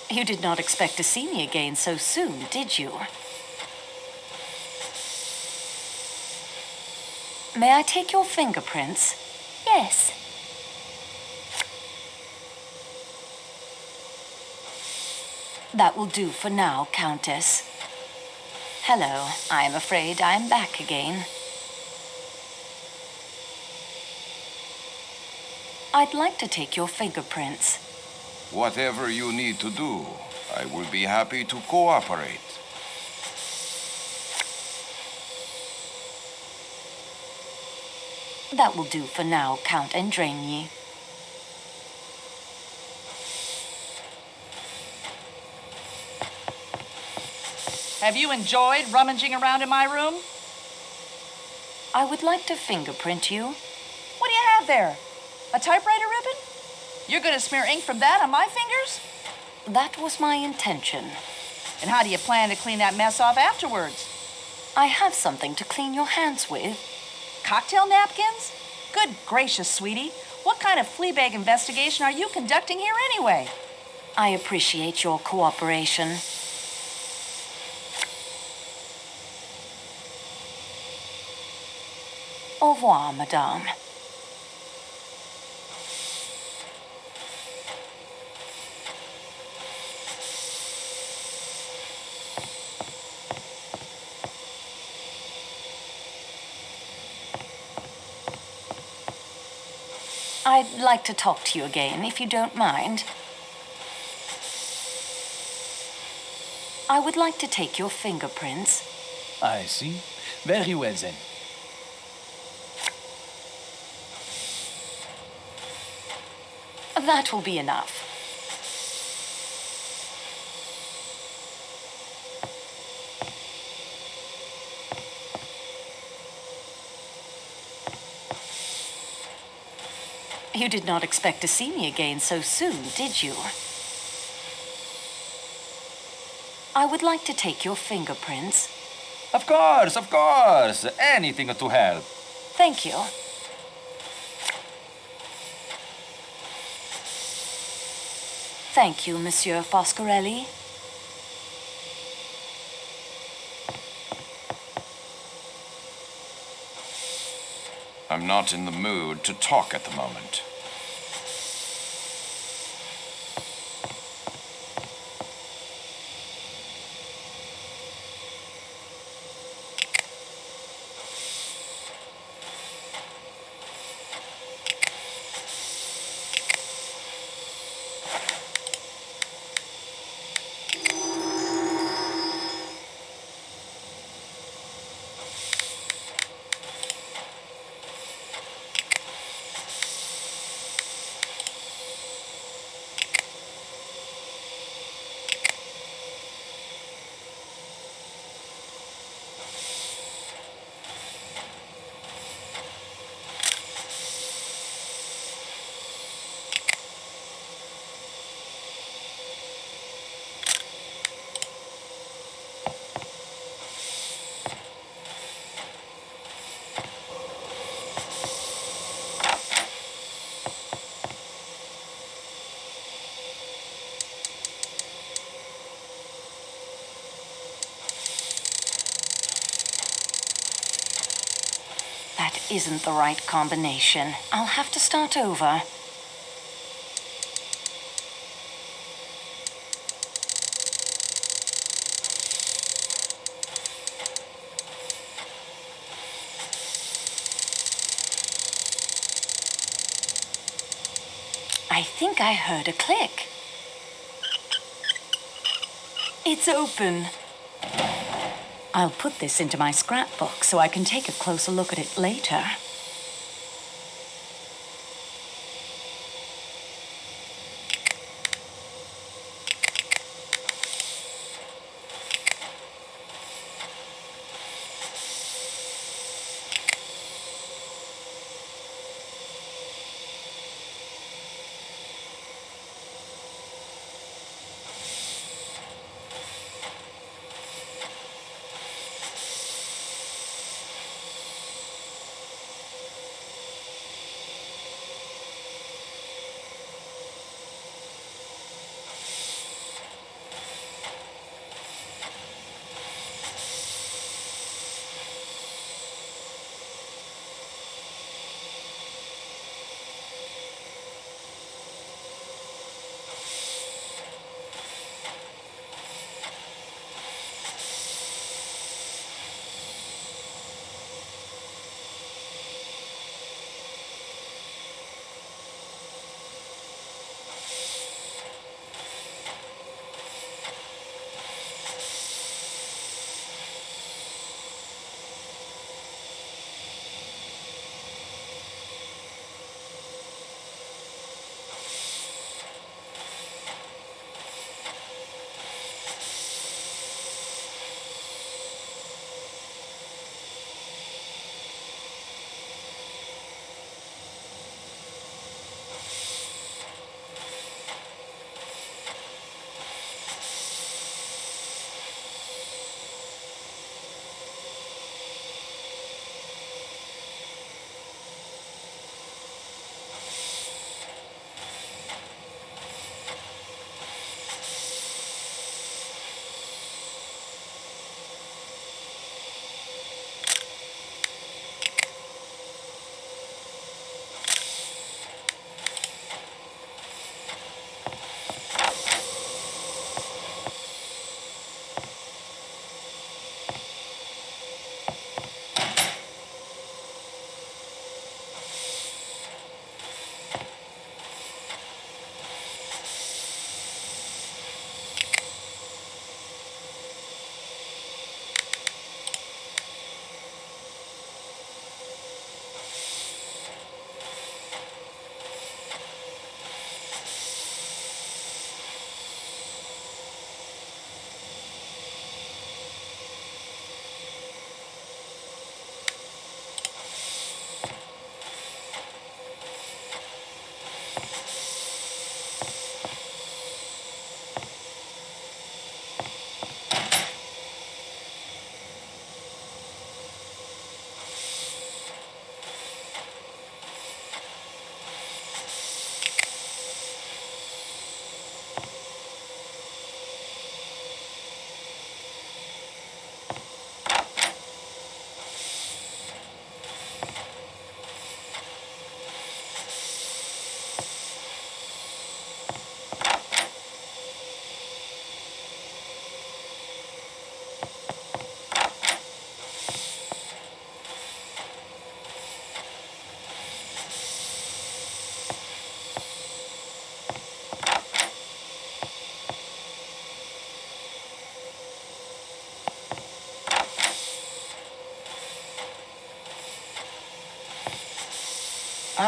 Speaker 1: You did not expect to see me again so soon, did you? May I take your fingerprints?
Speaker 5: Yes.
Speaker 1: That will do for now, Countess. Hello, I'm afraid I'm back again. I'd like to take your fingerprints.
Speaker 3: Whatever you need to do, I will be happy to cooperate.
Speaker 1: That will do for now, Count Endraigny.
Speaker 11: Have you enjoyed rummaging around in my room?
Speaker 1: I would like to fingerprint you.
Speaker 11: What do you have there? A typewriter ribbon? You're going to smear ink from that on my fingers?
Speaker 1: That was my intention.
Speaker 11: And how do you plan to clean that mess off afterwards?
Speaker 1: I have something to clean your hands with.
Speaker 11: Cocktail napkins? Good gracious, sweetie. What kind of fleabag investigation are you conducting here anyway?
Speaker 1: I appreciate your cooperation. Au revoir, madame. I'd like to talk to you again, if you don't mind. I would like to take your fingerprints.
Speaker 10: I see. Very well then.
Speaker 1: That will be enough. You did not expect to see me again so soon, did you? I would like to take your fingerprints.
Speaker 6: Of course, of course. Anything to help.
Speaker 1: Thank you. Thank you, Monsieur Foscarelli.
Speaker 3: I'm not in the mood to talk at the moment.
Speaker 1: That isn't the right combination. I'll have to start over. I think I heard a click. It's open. I'll put this into my scrapbook so I can take a closer look at it later.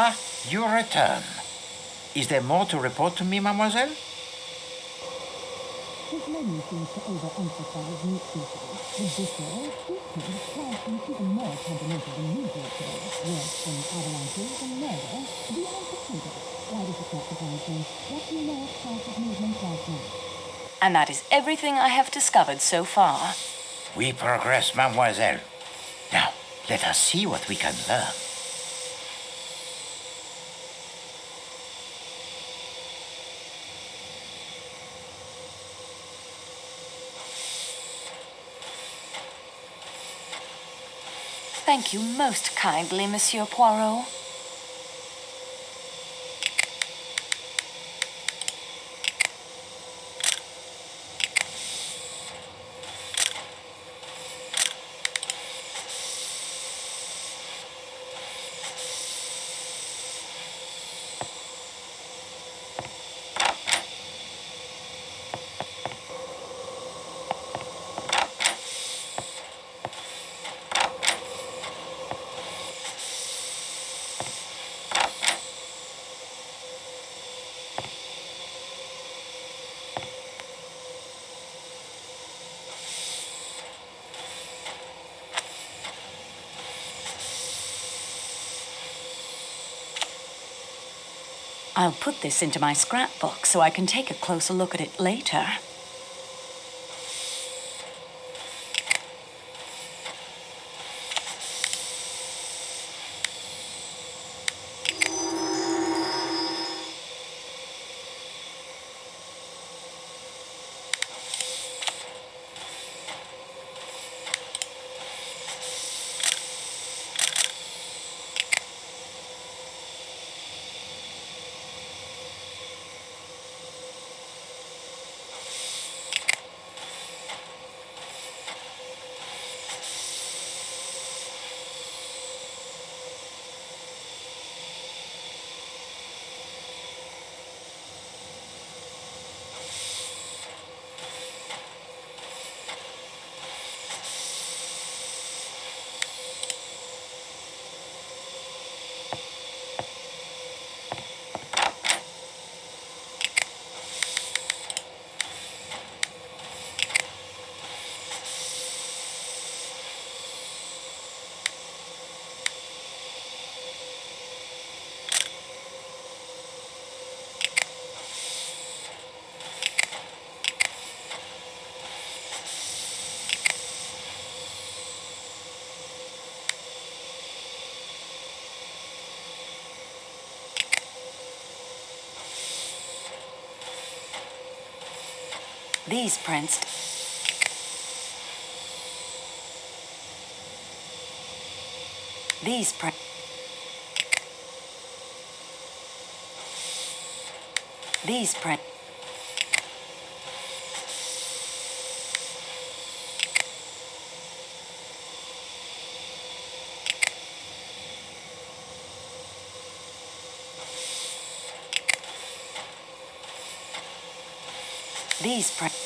Speaker 10: Ah, you return. Is there more to report to me, mademoiselle?
Speaker 12: His lady seems to overemphasize meat details. The butcher, speaking, tries to even more complimentary than usual today. Worse than avalanches and murder. Beyond potato. Why does it not surprise me? What do you know of Carter's movements right now?
Speaker 1: And that is everything I have discovered so far.
Speaker 10: We progress, mademoiselle. Now, let us see what we can learn.
Speaker 1: Thank you most kindly, Monsieur Poirot. I'll put this into my scrapbook so I can take a closer look at it later. These prints... These prints... These prints... These prints...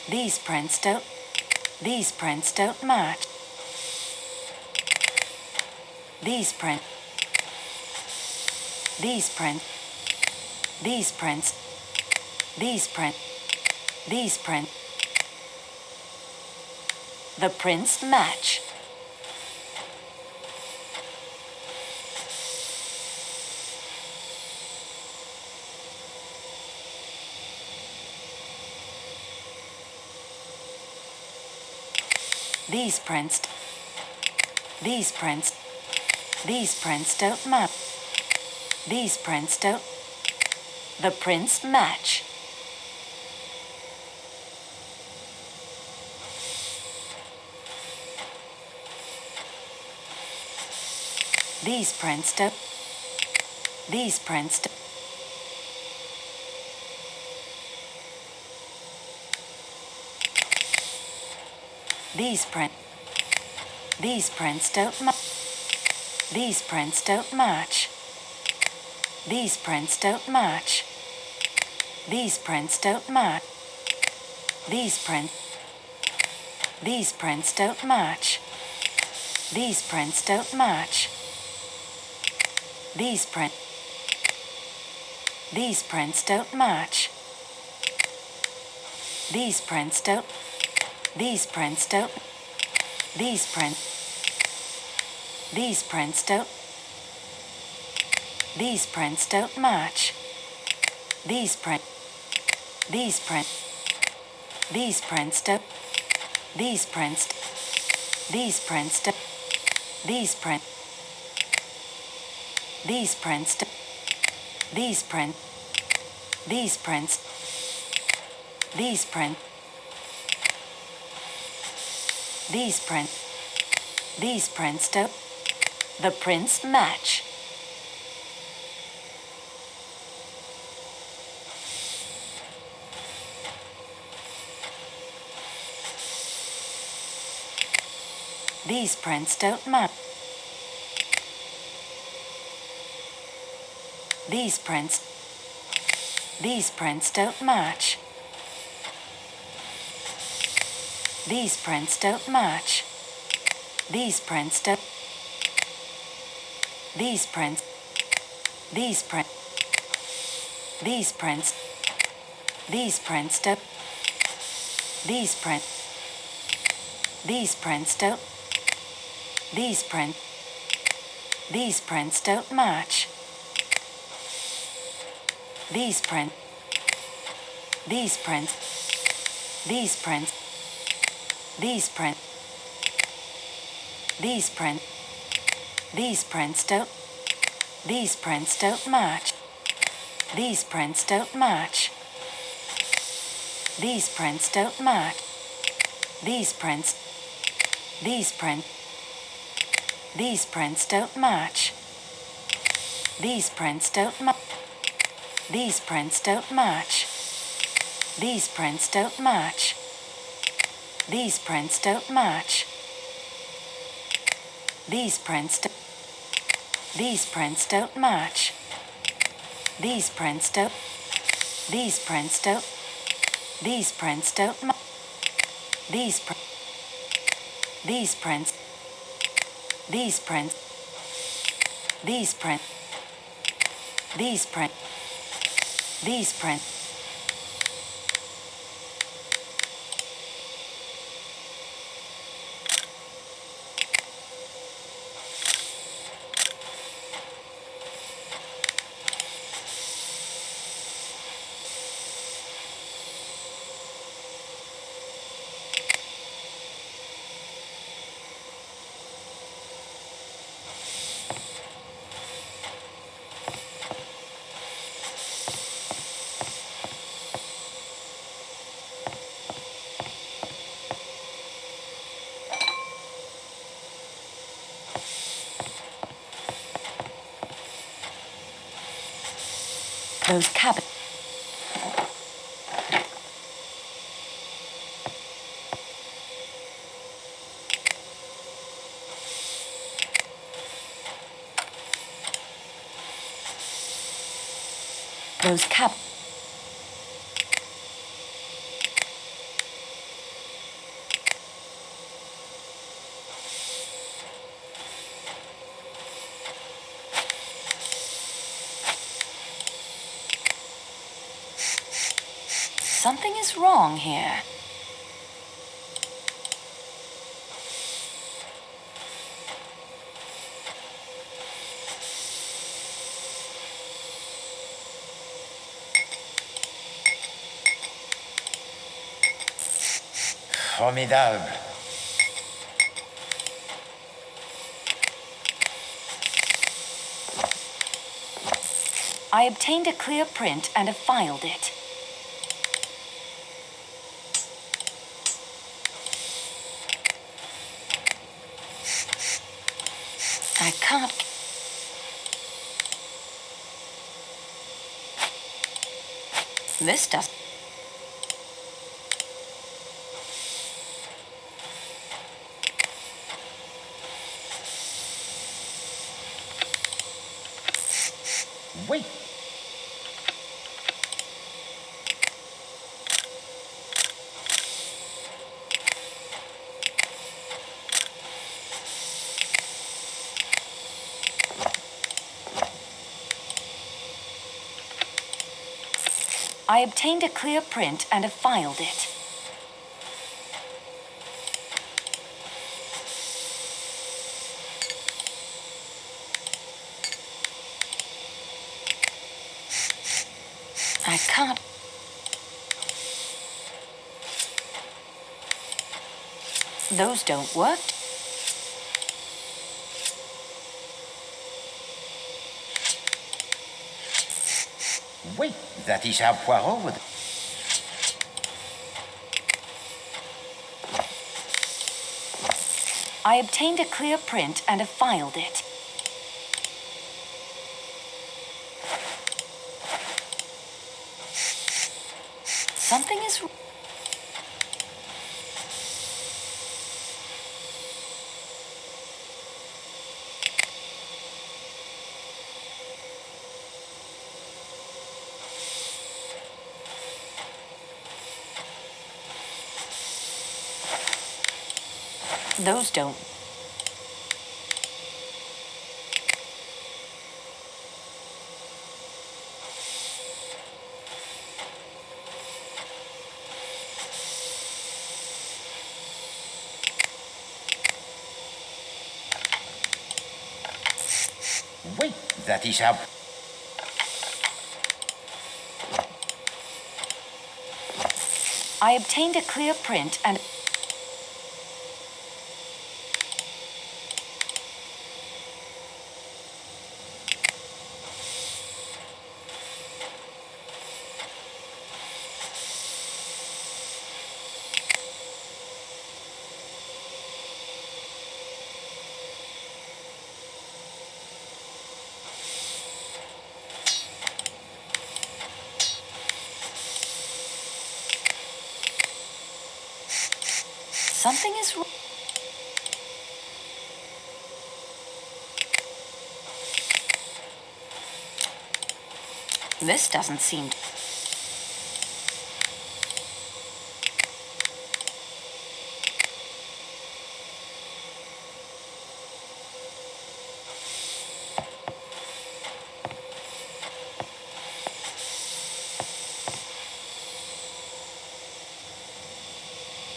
Speaker 1: These prints don't... These prints don't match. These prints... These prints... These prints... These prints... These prints... The prints match. These prints don't match. These prints don't... The prints match. These prints don't. These prints don't. These prints don't match. These prints don't match. These prints don't match. These prints don't match. These prints don't match. These prints don't match. These prints don't match. These prints don't. These prints don't. These prints don't. These prints don't match. These prints don't. These prints don't. These prints don't. These prints don't. The prints match. These prints don't match. These prints don't match. These prints don't match. These prints don't. These prints don't. These prints don't. These prints don't match. These prints don't. These prints don't match. These prints don't match. These prints don't match. These prints don't match. These prints don't match. These prints don't match. These prints don't match. These prints don't match. These prints don't match. These prints don't. These prints don't. These prints don't match. These prints those cabinets. Those cabinets. Something is wrong here.
Speaker 10: Formidable.
Speaker 1: I obtained a clear print and have filed it. I can't. This does.
Speaker 10: Wait.
Speaker 1: I obtained a clear print and have filed it. I can't. Those don't work.
Speaker 10: Wait, that is how Poirot would...
Speaker 1: I obtained a clear print and have filed it. Something is... Those don't.
Speaker 10: Wait, that is how...
Speaker 1: I obtained a clear print and... Something is wrong. This doesn't seem...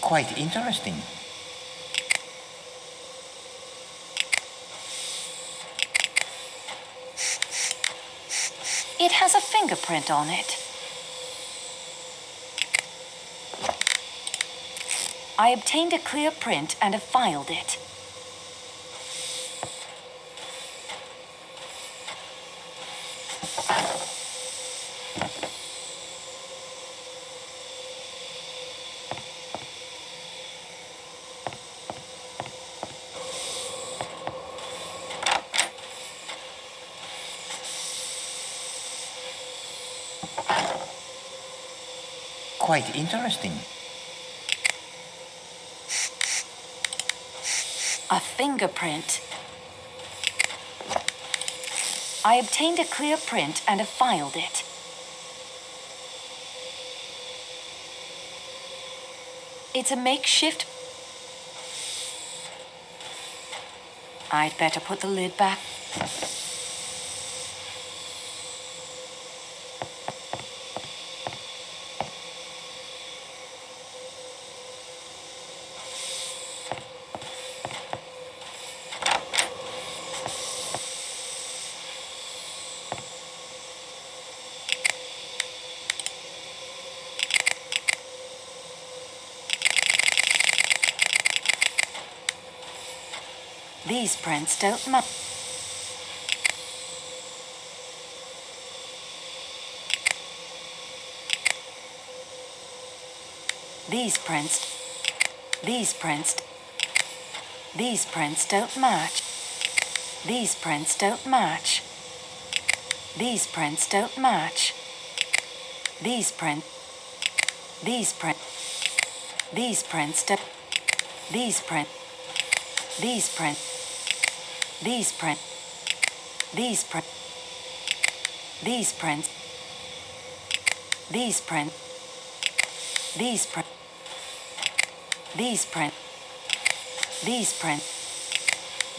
Speaker 10: Quite interesting.
Speaker 1: It has a fingerprint on it. I obtained a clear print and have filed it.
Speaker 10: Quite interesting.
Speaker 1: A fingerprint. I obtained a clear print and have filed it. It's a makeshift... I'd better put the lid back. These prints don't match. These prints don't match. These prints don't match. These prints don't match. These prints these prints these prints these prints these prints these prints these prints these prints these prints these prints these print these print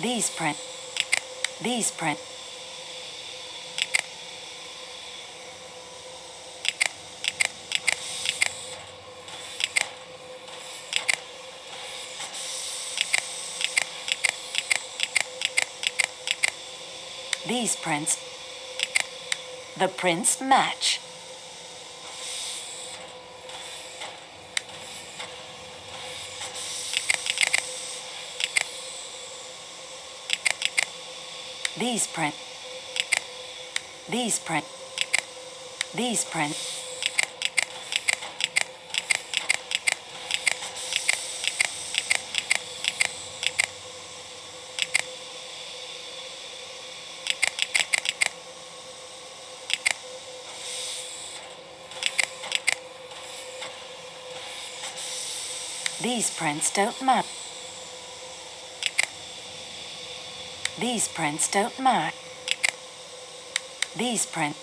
Speaker 1: these print these print these prints the prints match these print these print these print these prints don't match these prints don't match these print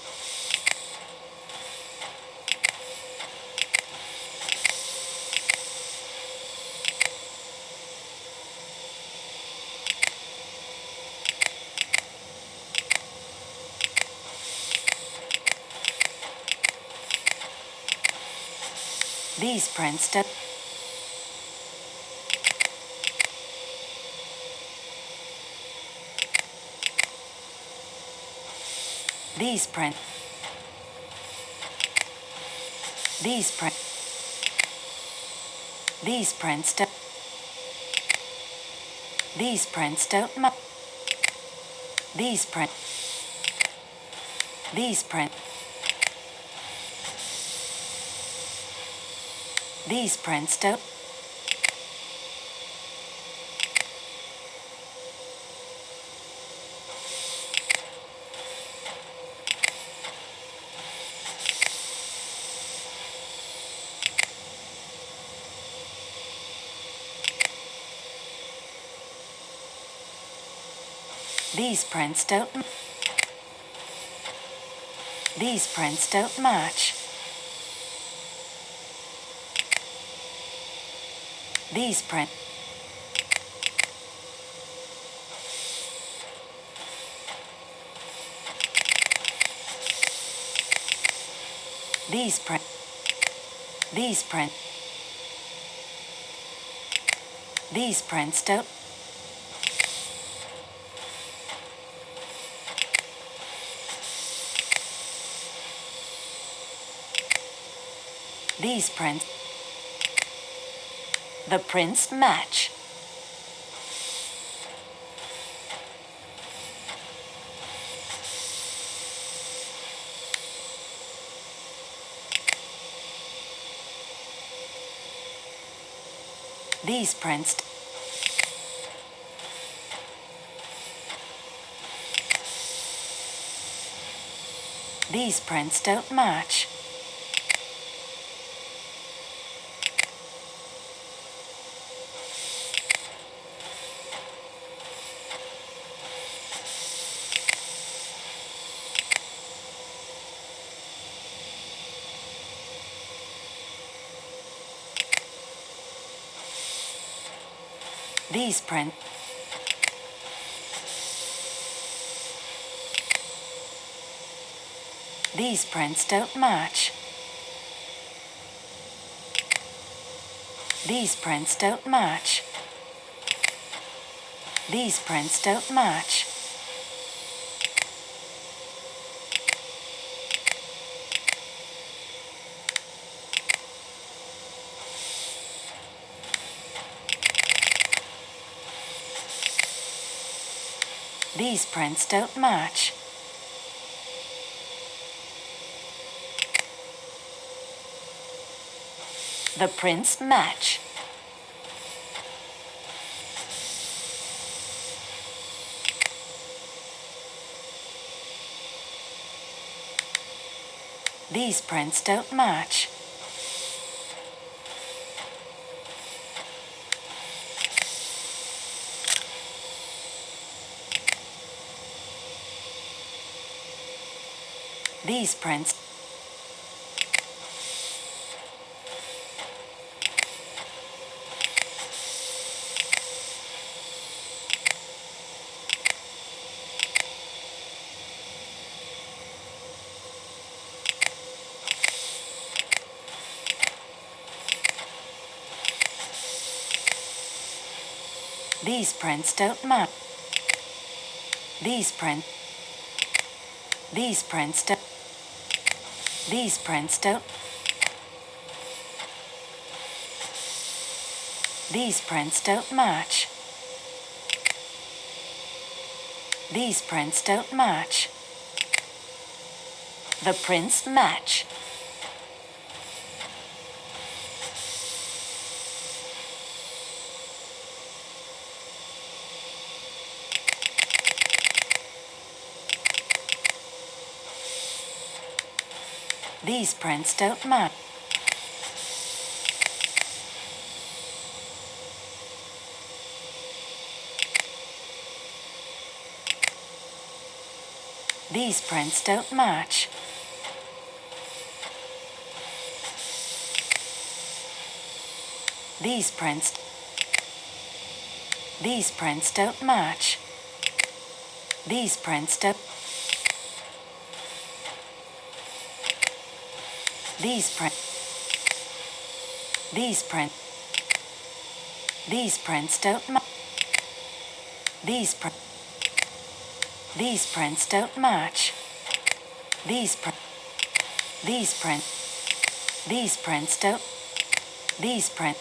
Speaker 1: these prints don't these print these print these prints don't these prints don't match these print these print these prints don't these prints don't these prints don't match these print these print these print these prints don't these prints the prints match these prints these prints don't match these print these prints don't match these prints don't match these prints don't match these prints don't match the prints match These prints don't match. These prints. These prints don't match. These prints don't. These prints don't. These prints don't match. These prints don't match. The prints match. These prints don't match. These prints don't match. These prints don't match. These prints don't. These prints don't match. These prints don't match. These prints don't. These prints.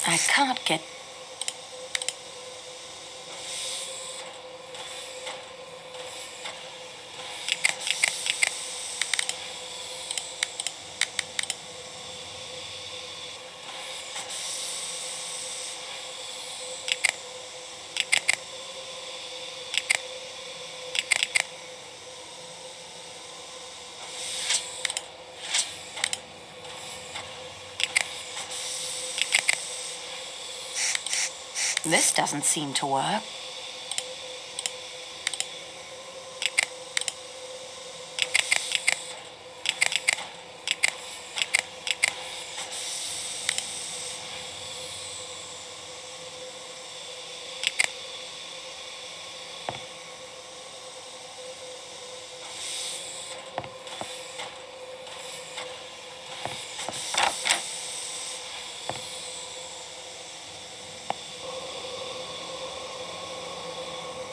Speaker 1: I can't get. This doesn't seem to work.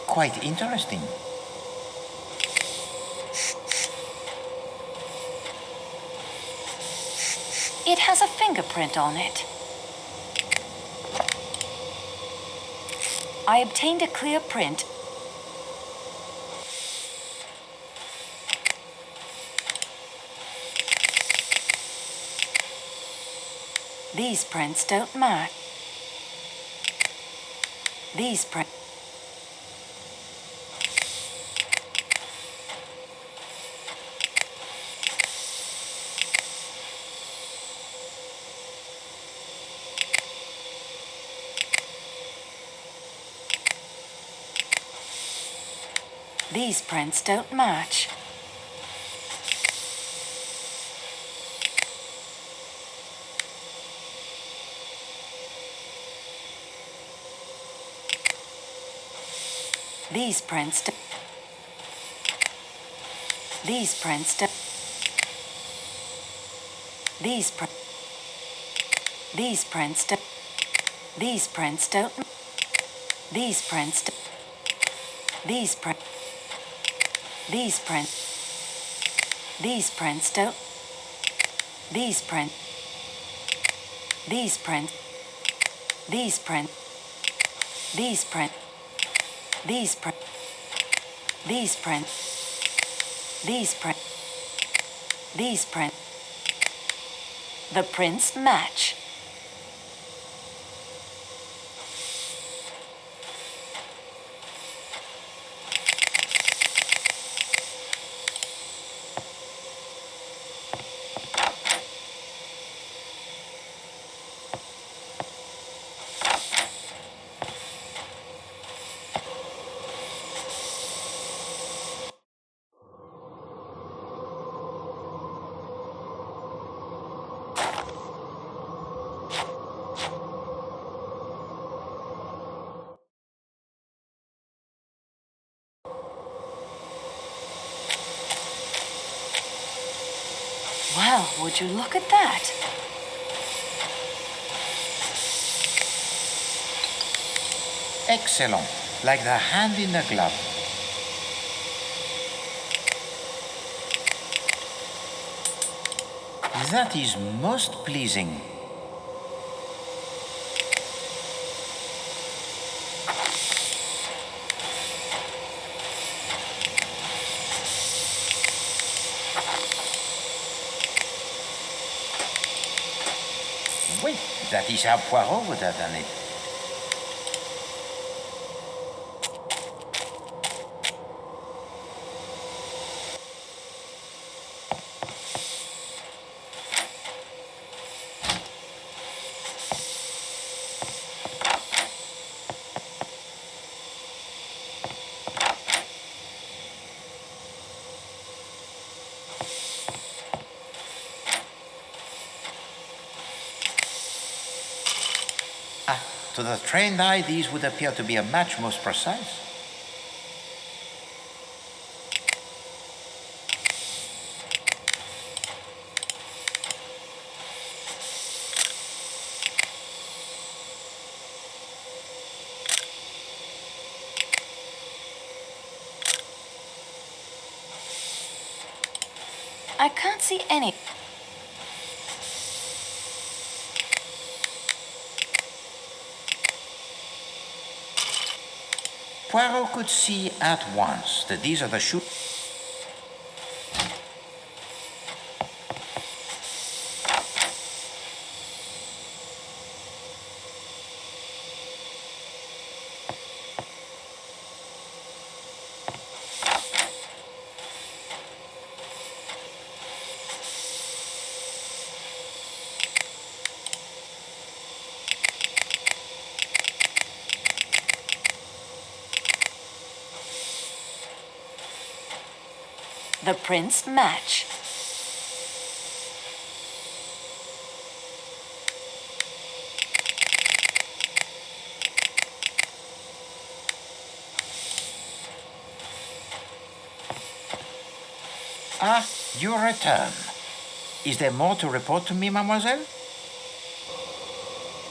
Speaker 10: Quite interesting.
Speaker 1: It has a fingerprint on it. I obtained a clear print. These prints don't match. These prints. These prints don't match. These prints don't. These prints don't. These prints don't. These prints don't. These prints don't. These prints. These prints. These prints don't... These print... These print... These print... These print... These print... These print... These print... These print... The prints match. Well, would you look at that?
Speaker 10: Excellent. Like the hand in the glove. That is most pleasing. Oui, that is how Poirot would have done it. To the trained eye, these would appear to be a match most precise.
Speaker 1: I can't see any...
Speaker 10: Poirot could see at once that these are the shoes.
Speaker 1: The prints match.
Speaker 10: Ah, you return. Is there more to report to me, mademoiselle?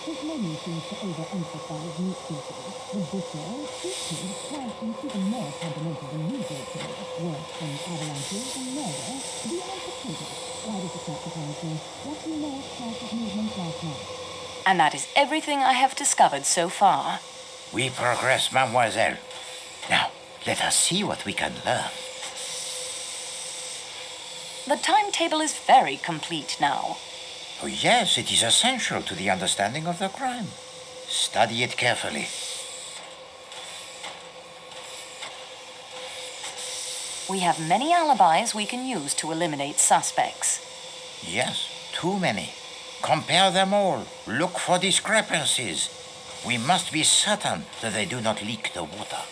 Speaker 12: His menu seems to overemphasize meat details. The butcher, seafood, pricing even more fundamental than usual food. Worse than avalanches and murder. Beyond potatoes. Why does it not surprise me? What do you know of Price's movements last night?
Speaker 1: And that is everything I have discovered so far.
Speaker 10: We progress, mademoiselle. Now, let us see what we can learn.
Speaker 1: The timetable is very complete now.
Speaker 10: Oh, yes, it is essential to the understanding of the crime. Study it carefully.
Speaker 1: We have many alibis we can use to eliminate suspects.
Speaker 10: Yes, too many. Compare them all. Look for discrepancies. We must be certain that they do not leak the water.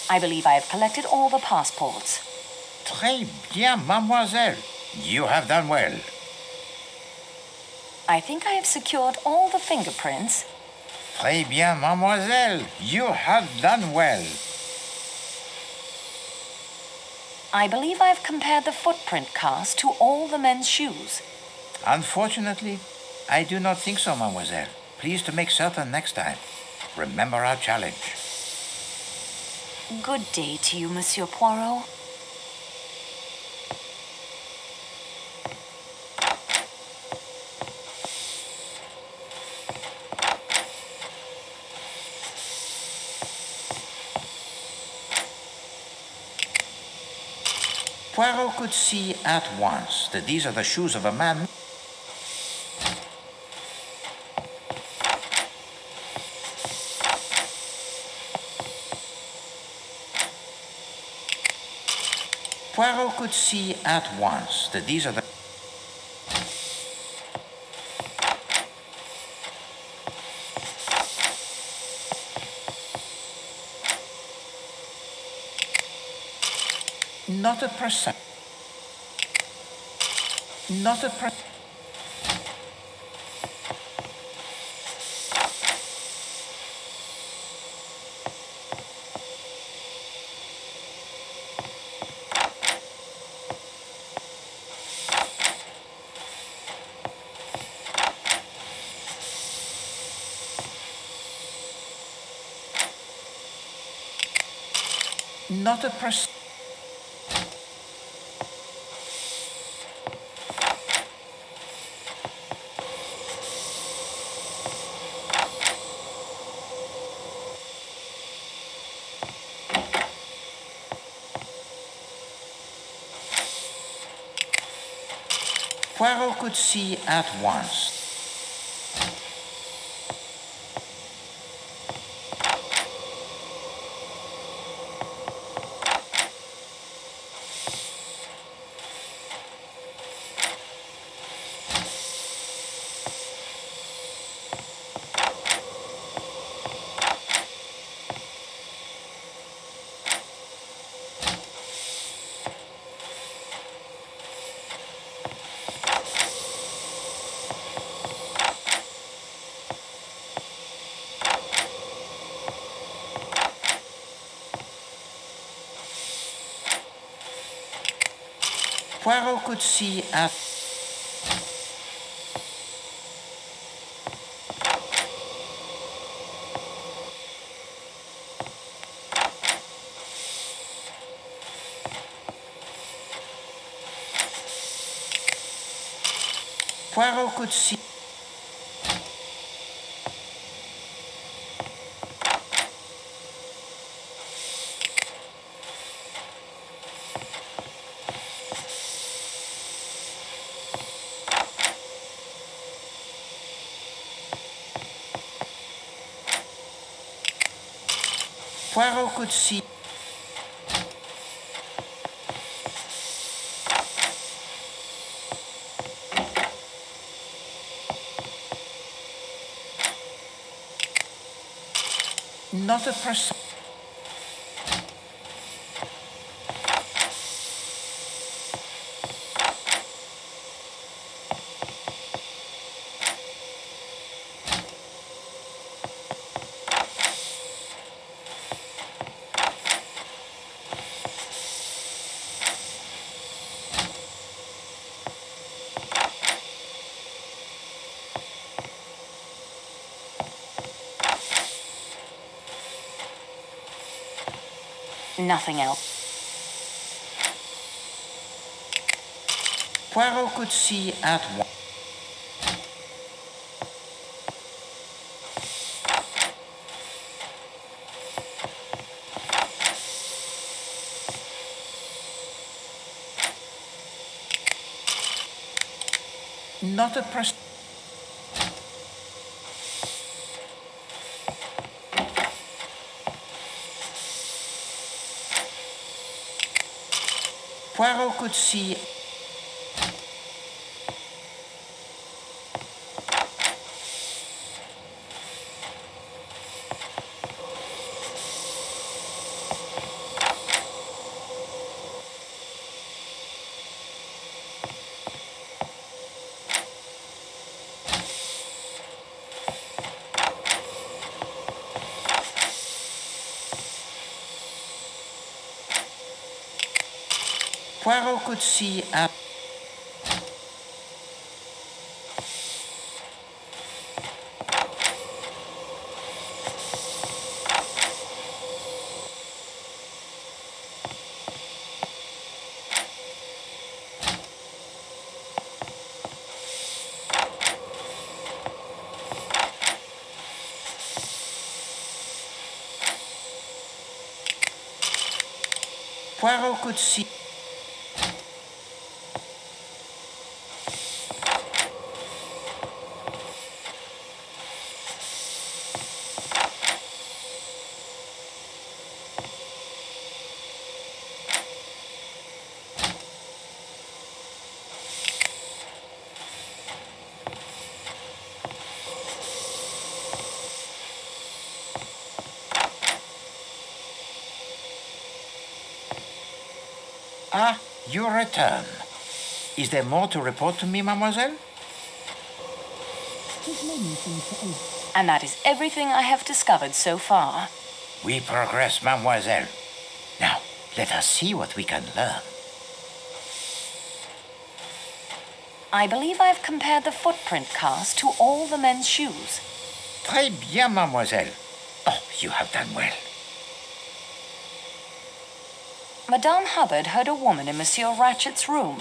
Speaker 1: I believe I have collected all the passports.
Speaker 10: Très bien, mademoiselle. You have done well.
Speaker 1: I think I have secured all the fingerprints.
Speaker 10: Très bien, mademoiselle. You have done well.
Speaker 1: I believe I have compared the footprint cast to all the men's shoes.
Speaker 10: Unfortunately, I do not think so, mademoiselle. Please to make certain next time. Remember our challenge.
Speaker 1: Good day to you, Monsieur Poirot.
Speaker 10: Poirot could see at once that these are the shoes of a man. Poirot could see at once that these are the... Not a percent. Not a per... Not a percent. Poirot could see at once. Poirot could see at... Poirot could see... Poirot could see... Not a percent.
Speaker 1: Nothing else.
Speaker 10: Poirot could see at once. Not a percent. Poirot could see... Poirot could see at... Poirot could see... You return. Is there more to report to me, mademoiselle?
Speaker 12: His name seems to open.
Speaker 1: And that is everything I have discovered so far.
Speaker 10: We progress, mademoiselle. Now, let us see what we can learn.
Speaker 1: I believe I've compared the footprint cast to all the men's shoes.
Speaker 10: Très bien, mademoiselle. Oh, you have done well.
Speaker 1: Madame Hubbard heard a woman in Monsieur Ratchett's room.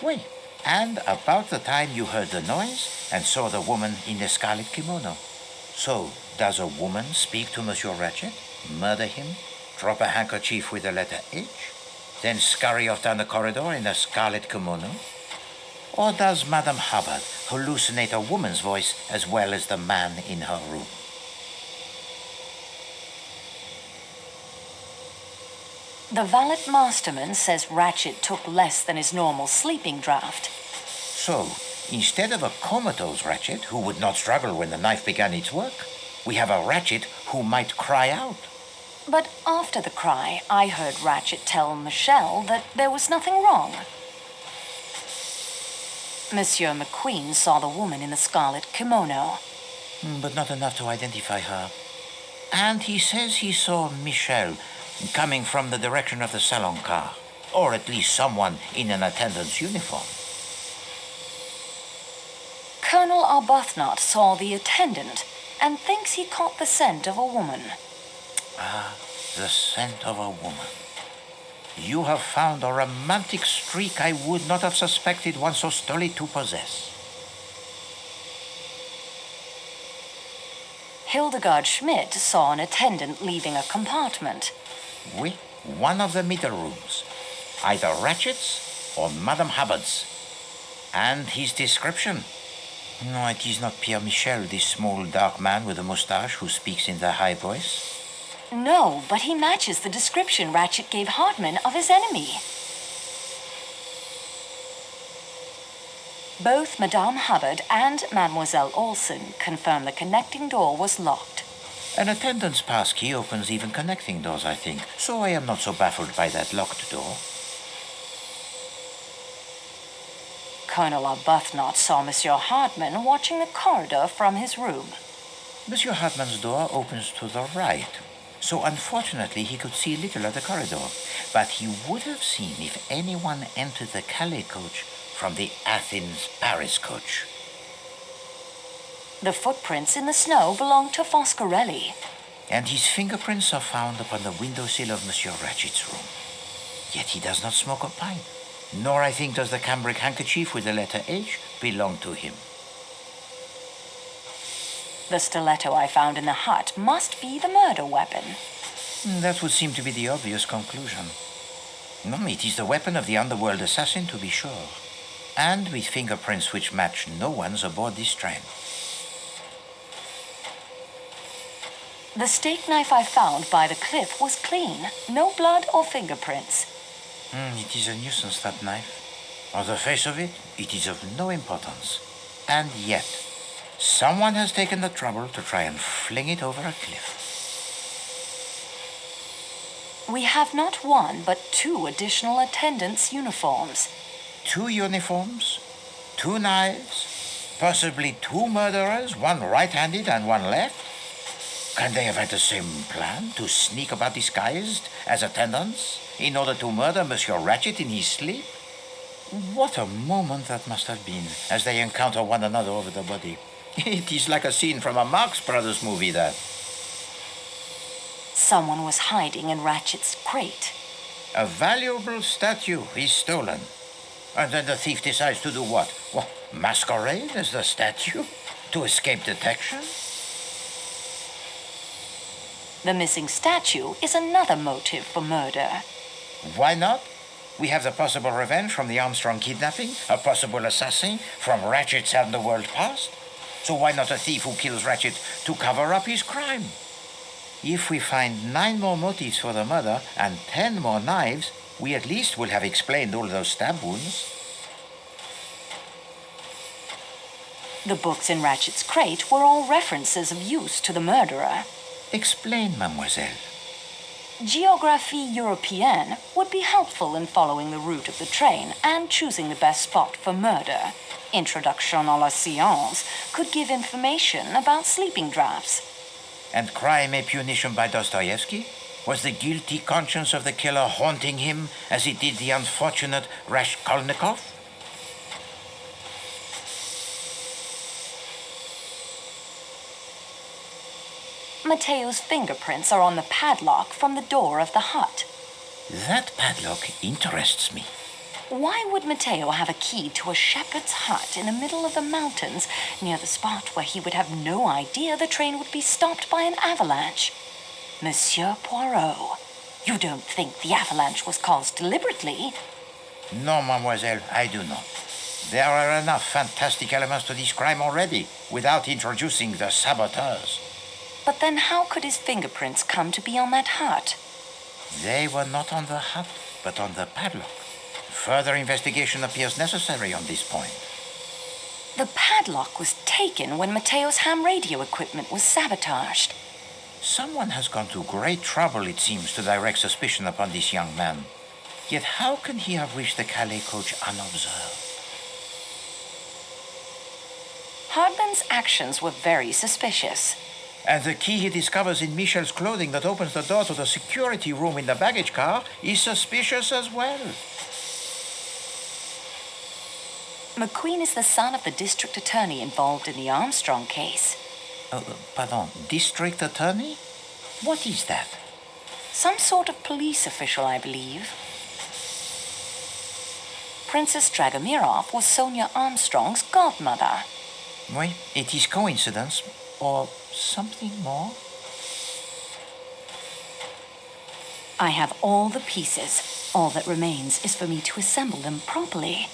Speaker 10: Oui. And about the time you heard the noise and saw the woman in the scarlet kimono. So, does a woman speak to Monsieur Ratchett, murder him, drop a handkerchief with the letter H, then scurry off down the corridor in a scarlet kimono? Or does Madame Hubbard hallucinate a woman's voice as well as the man in her room?
Speaker 1: The valet masterman says Ratchett took less than his normal sleeping draught.
Speaker 10: So, instead of a comatose Ratchett who would not struggle when the knife began its work, we have a Ratchett who might cry out.
Speaker 1: But after the cry, I heard Ratchett tell Michelle that there was nothing wrong. Monsieur McQueen saw the woman in the scarlet kimono.
Speaker 10: But not enough to identify her. And he says he saw Michelle coming from the direction of the salon car, or at least someone in an attendant's uniform.
Speaker 1: Colonel Arbuthnot saw the attendant and thinks he caught the scent of a woman.
Speaker 10: Ah, the scent of a woman. You have found a romantic streak I would not have suspected one so stolid to possess.
Speaker 1: Hildegard Schmidt saw an attendant leaving a compartment.
Speaker 10: Oui, one of the middle rooms. Either Ratchett's or Madame Hubbard's. And his description? No, it is not Pierre Michel, this small dark man with a moustache who speaks in the high voice.
Speaker 1: No, but he matches the description Ratchett gave Hartman of his enemy. Both Madame Hubbard and Mademoiselle Olsen confirm the connecting door was locked.
Speaker 10: An attendant's pass key opens even connecting doors, I think, so I am not so baffled by that locked door.
Speaker 1: Colonel Arbuthnot saw Monsieur Hartman watching the corridor from his room.
Speaker 10: Monsieur Hartman's door opens to the right, so unfortunately he could see little of the corridor, but he would have seen if anyone entered the Calais coach from the Athens-Paris coach.
Speaker 1: The footprints in the snow belong to Foscarelli.
Speaker 10: And his fingerprints are found upon the windowsill of Monsieur Ratchett's room. Yet he does not smoke a pipe, nor I think does the cambric handkerchief with the letter H belong to him.
Speaker 1: The stiletto I found in the hut must be the murder weapon.
Speaker 10: That would seem to be the obvious conclusion. No, it is the weapon of the underworld assassin, to be sure, and with fingerprints which match no one's aboard this train.
Speaker 1: The steak knife I found by the cliff was clean. No blood or fingerprints.
Speaker 10: It is a nuisance, that knife. On the face of it, it is of no importance. And yet, someone has taken the trouble to try and fling it over a cliff.
Speaker 1: We have not one, but two additional attendants' uniforms.
Speaker 10: 2 uniforms, 2 knives, possibly 2 murderers, one right-handed and one left. Can they have had the same plan to sneak about disguised as attendants in order to murder Monsieur Ratchett in his sleep? What a moment that must have been as they encounter one another over the body. It is like a scene from a Marx Brothers movie, that.
Speaker 1: Someone was hiding in Ratchett's crate.
Speaker 10: A valuable statue is stolen. And then the thief decides to do what? Well, masquerade as the statue? To escape detection?
Speaker 1: The missing statue is another motive for murder.
Speaker 10: Why not? We have the possible revenge from the Armstrong kidnapping, a possible assassin from Ratchett's underworld past. So why not a thief who kills Ratchett to cover up his crime? If we find 9 more motives for the murder and 10 more knives, we at least will have explained all those stab wounds.
Speaker 1: The books in Ratchett's crate were all references of use to the murderer.
Speaker 10: Explain, mademoiselle.
Speaker 1: Géographie Européenne would be helpful in following the route of the train and choosing the best spot for murder. Introduction à la Science could give information about sleeping drafts.
Speaker 10: And Crime and Punition by Dostoevsky? Was the guilty conscience of the killer haunting him as it did the unfortunate Raskolnikov?
Speaker 1: Mateo's fingerprints are on the padlock from the door of the hut.
Speaker 10: That padlock interests me.
Speaker 1: Why would Mateo have a key to a shepherd's hut in the middle of the mountains near the spot where he would have no idea the train would be stopped by an avalanche? Monsieur Poirot, you don't think the avalanche was caused deliberately?
Speaker 10: No, mademoiselle, I do not. There are enough fantastic elements to this crime already, without introducing the saboteurs.
Speaker 1: But then how could his fingerprints come to be on that hut?
Speaker 10: They were not on the hut, but on the padlock. Further investigation appears necessary on this point.
Speaker 1: The padlock was taken when Mateo's ham radio equipment was sabotaged.
Speaker 10: Someone has gone to great trouble, it seems, to direct suspicion upon this young man. Yet how can he have reached the Calais coach unobserved?
Speaker 1: Hardman's actions were very suspicious.
Speaker 10: And the key he discovers in Michel's clothing that opens the door to the security room in the baggage car is suspicious as well.
Speaker 1: McQueen is the son of the district attorney involved in the Armstrong case.
Speaker 10: Pardon, district attorney? What is that?
Speaker 1: Some sort of police official, I believe. Princess Dragomirov was Sonia Armstrong's godmother.
Speaker 10: Oui, it is coincidence, or something more?
Speaker 1: I have all the pieces. All that remains is for me to assemble them properly.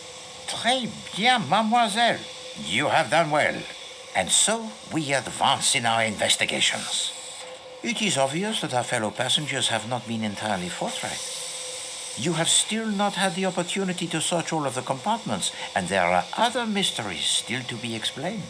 Speaker 10: Très bien, mademoiselle. You have done well. And so we advance in our investigations. It is obvious that our fellow passengers have not been entirely forthright. You have still not had the opportunity to search all of the compartments, and there are other mysteries still to be explained.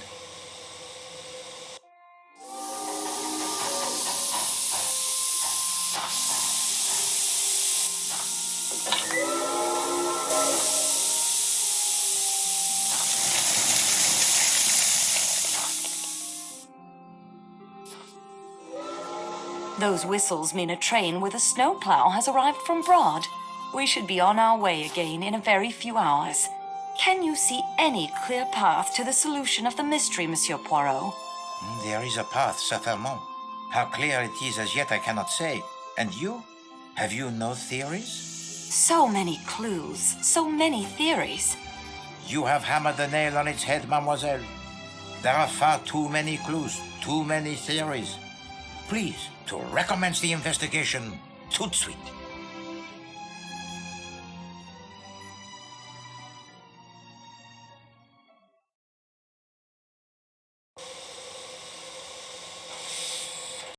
Speaker 1: Those whistles mean a train with a snowplow has arrived from Broad. We should be on our way again in a very few hours. Can you see any clear path to the solution of the mystery, Monsieur Poirot?
Speaker 10: There is a path, certainement. How clear it is as yet I cannot say. And you? Have you no theories?
Speaker 1: So many clues, so many theories.
Speaker 10: You have hammered the nail on its head, mademoiselle. There are far too many clues, too many theories. Please, to recommence the investigation tout de suite.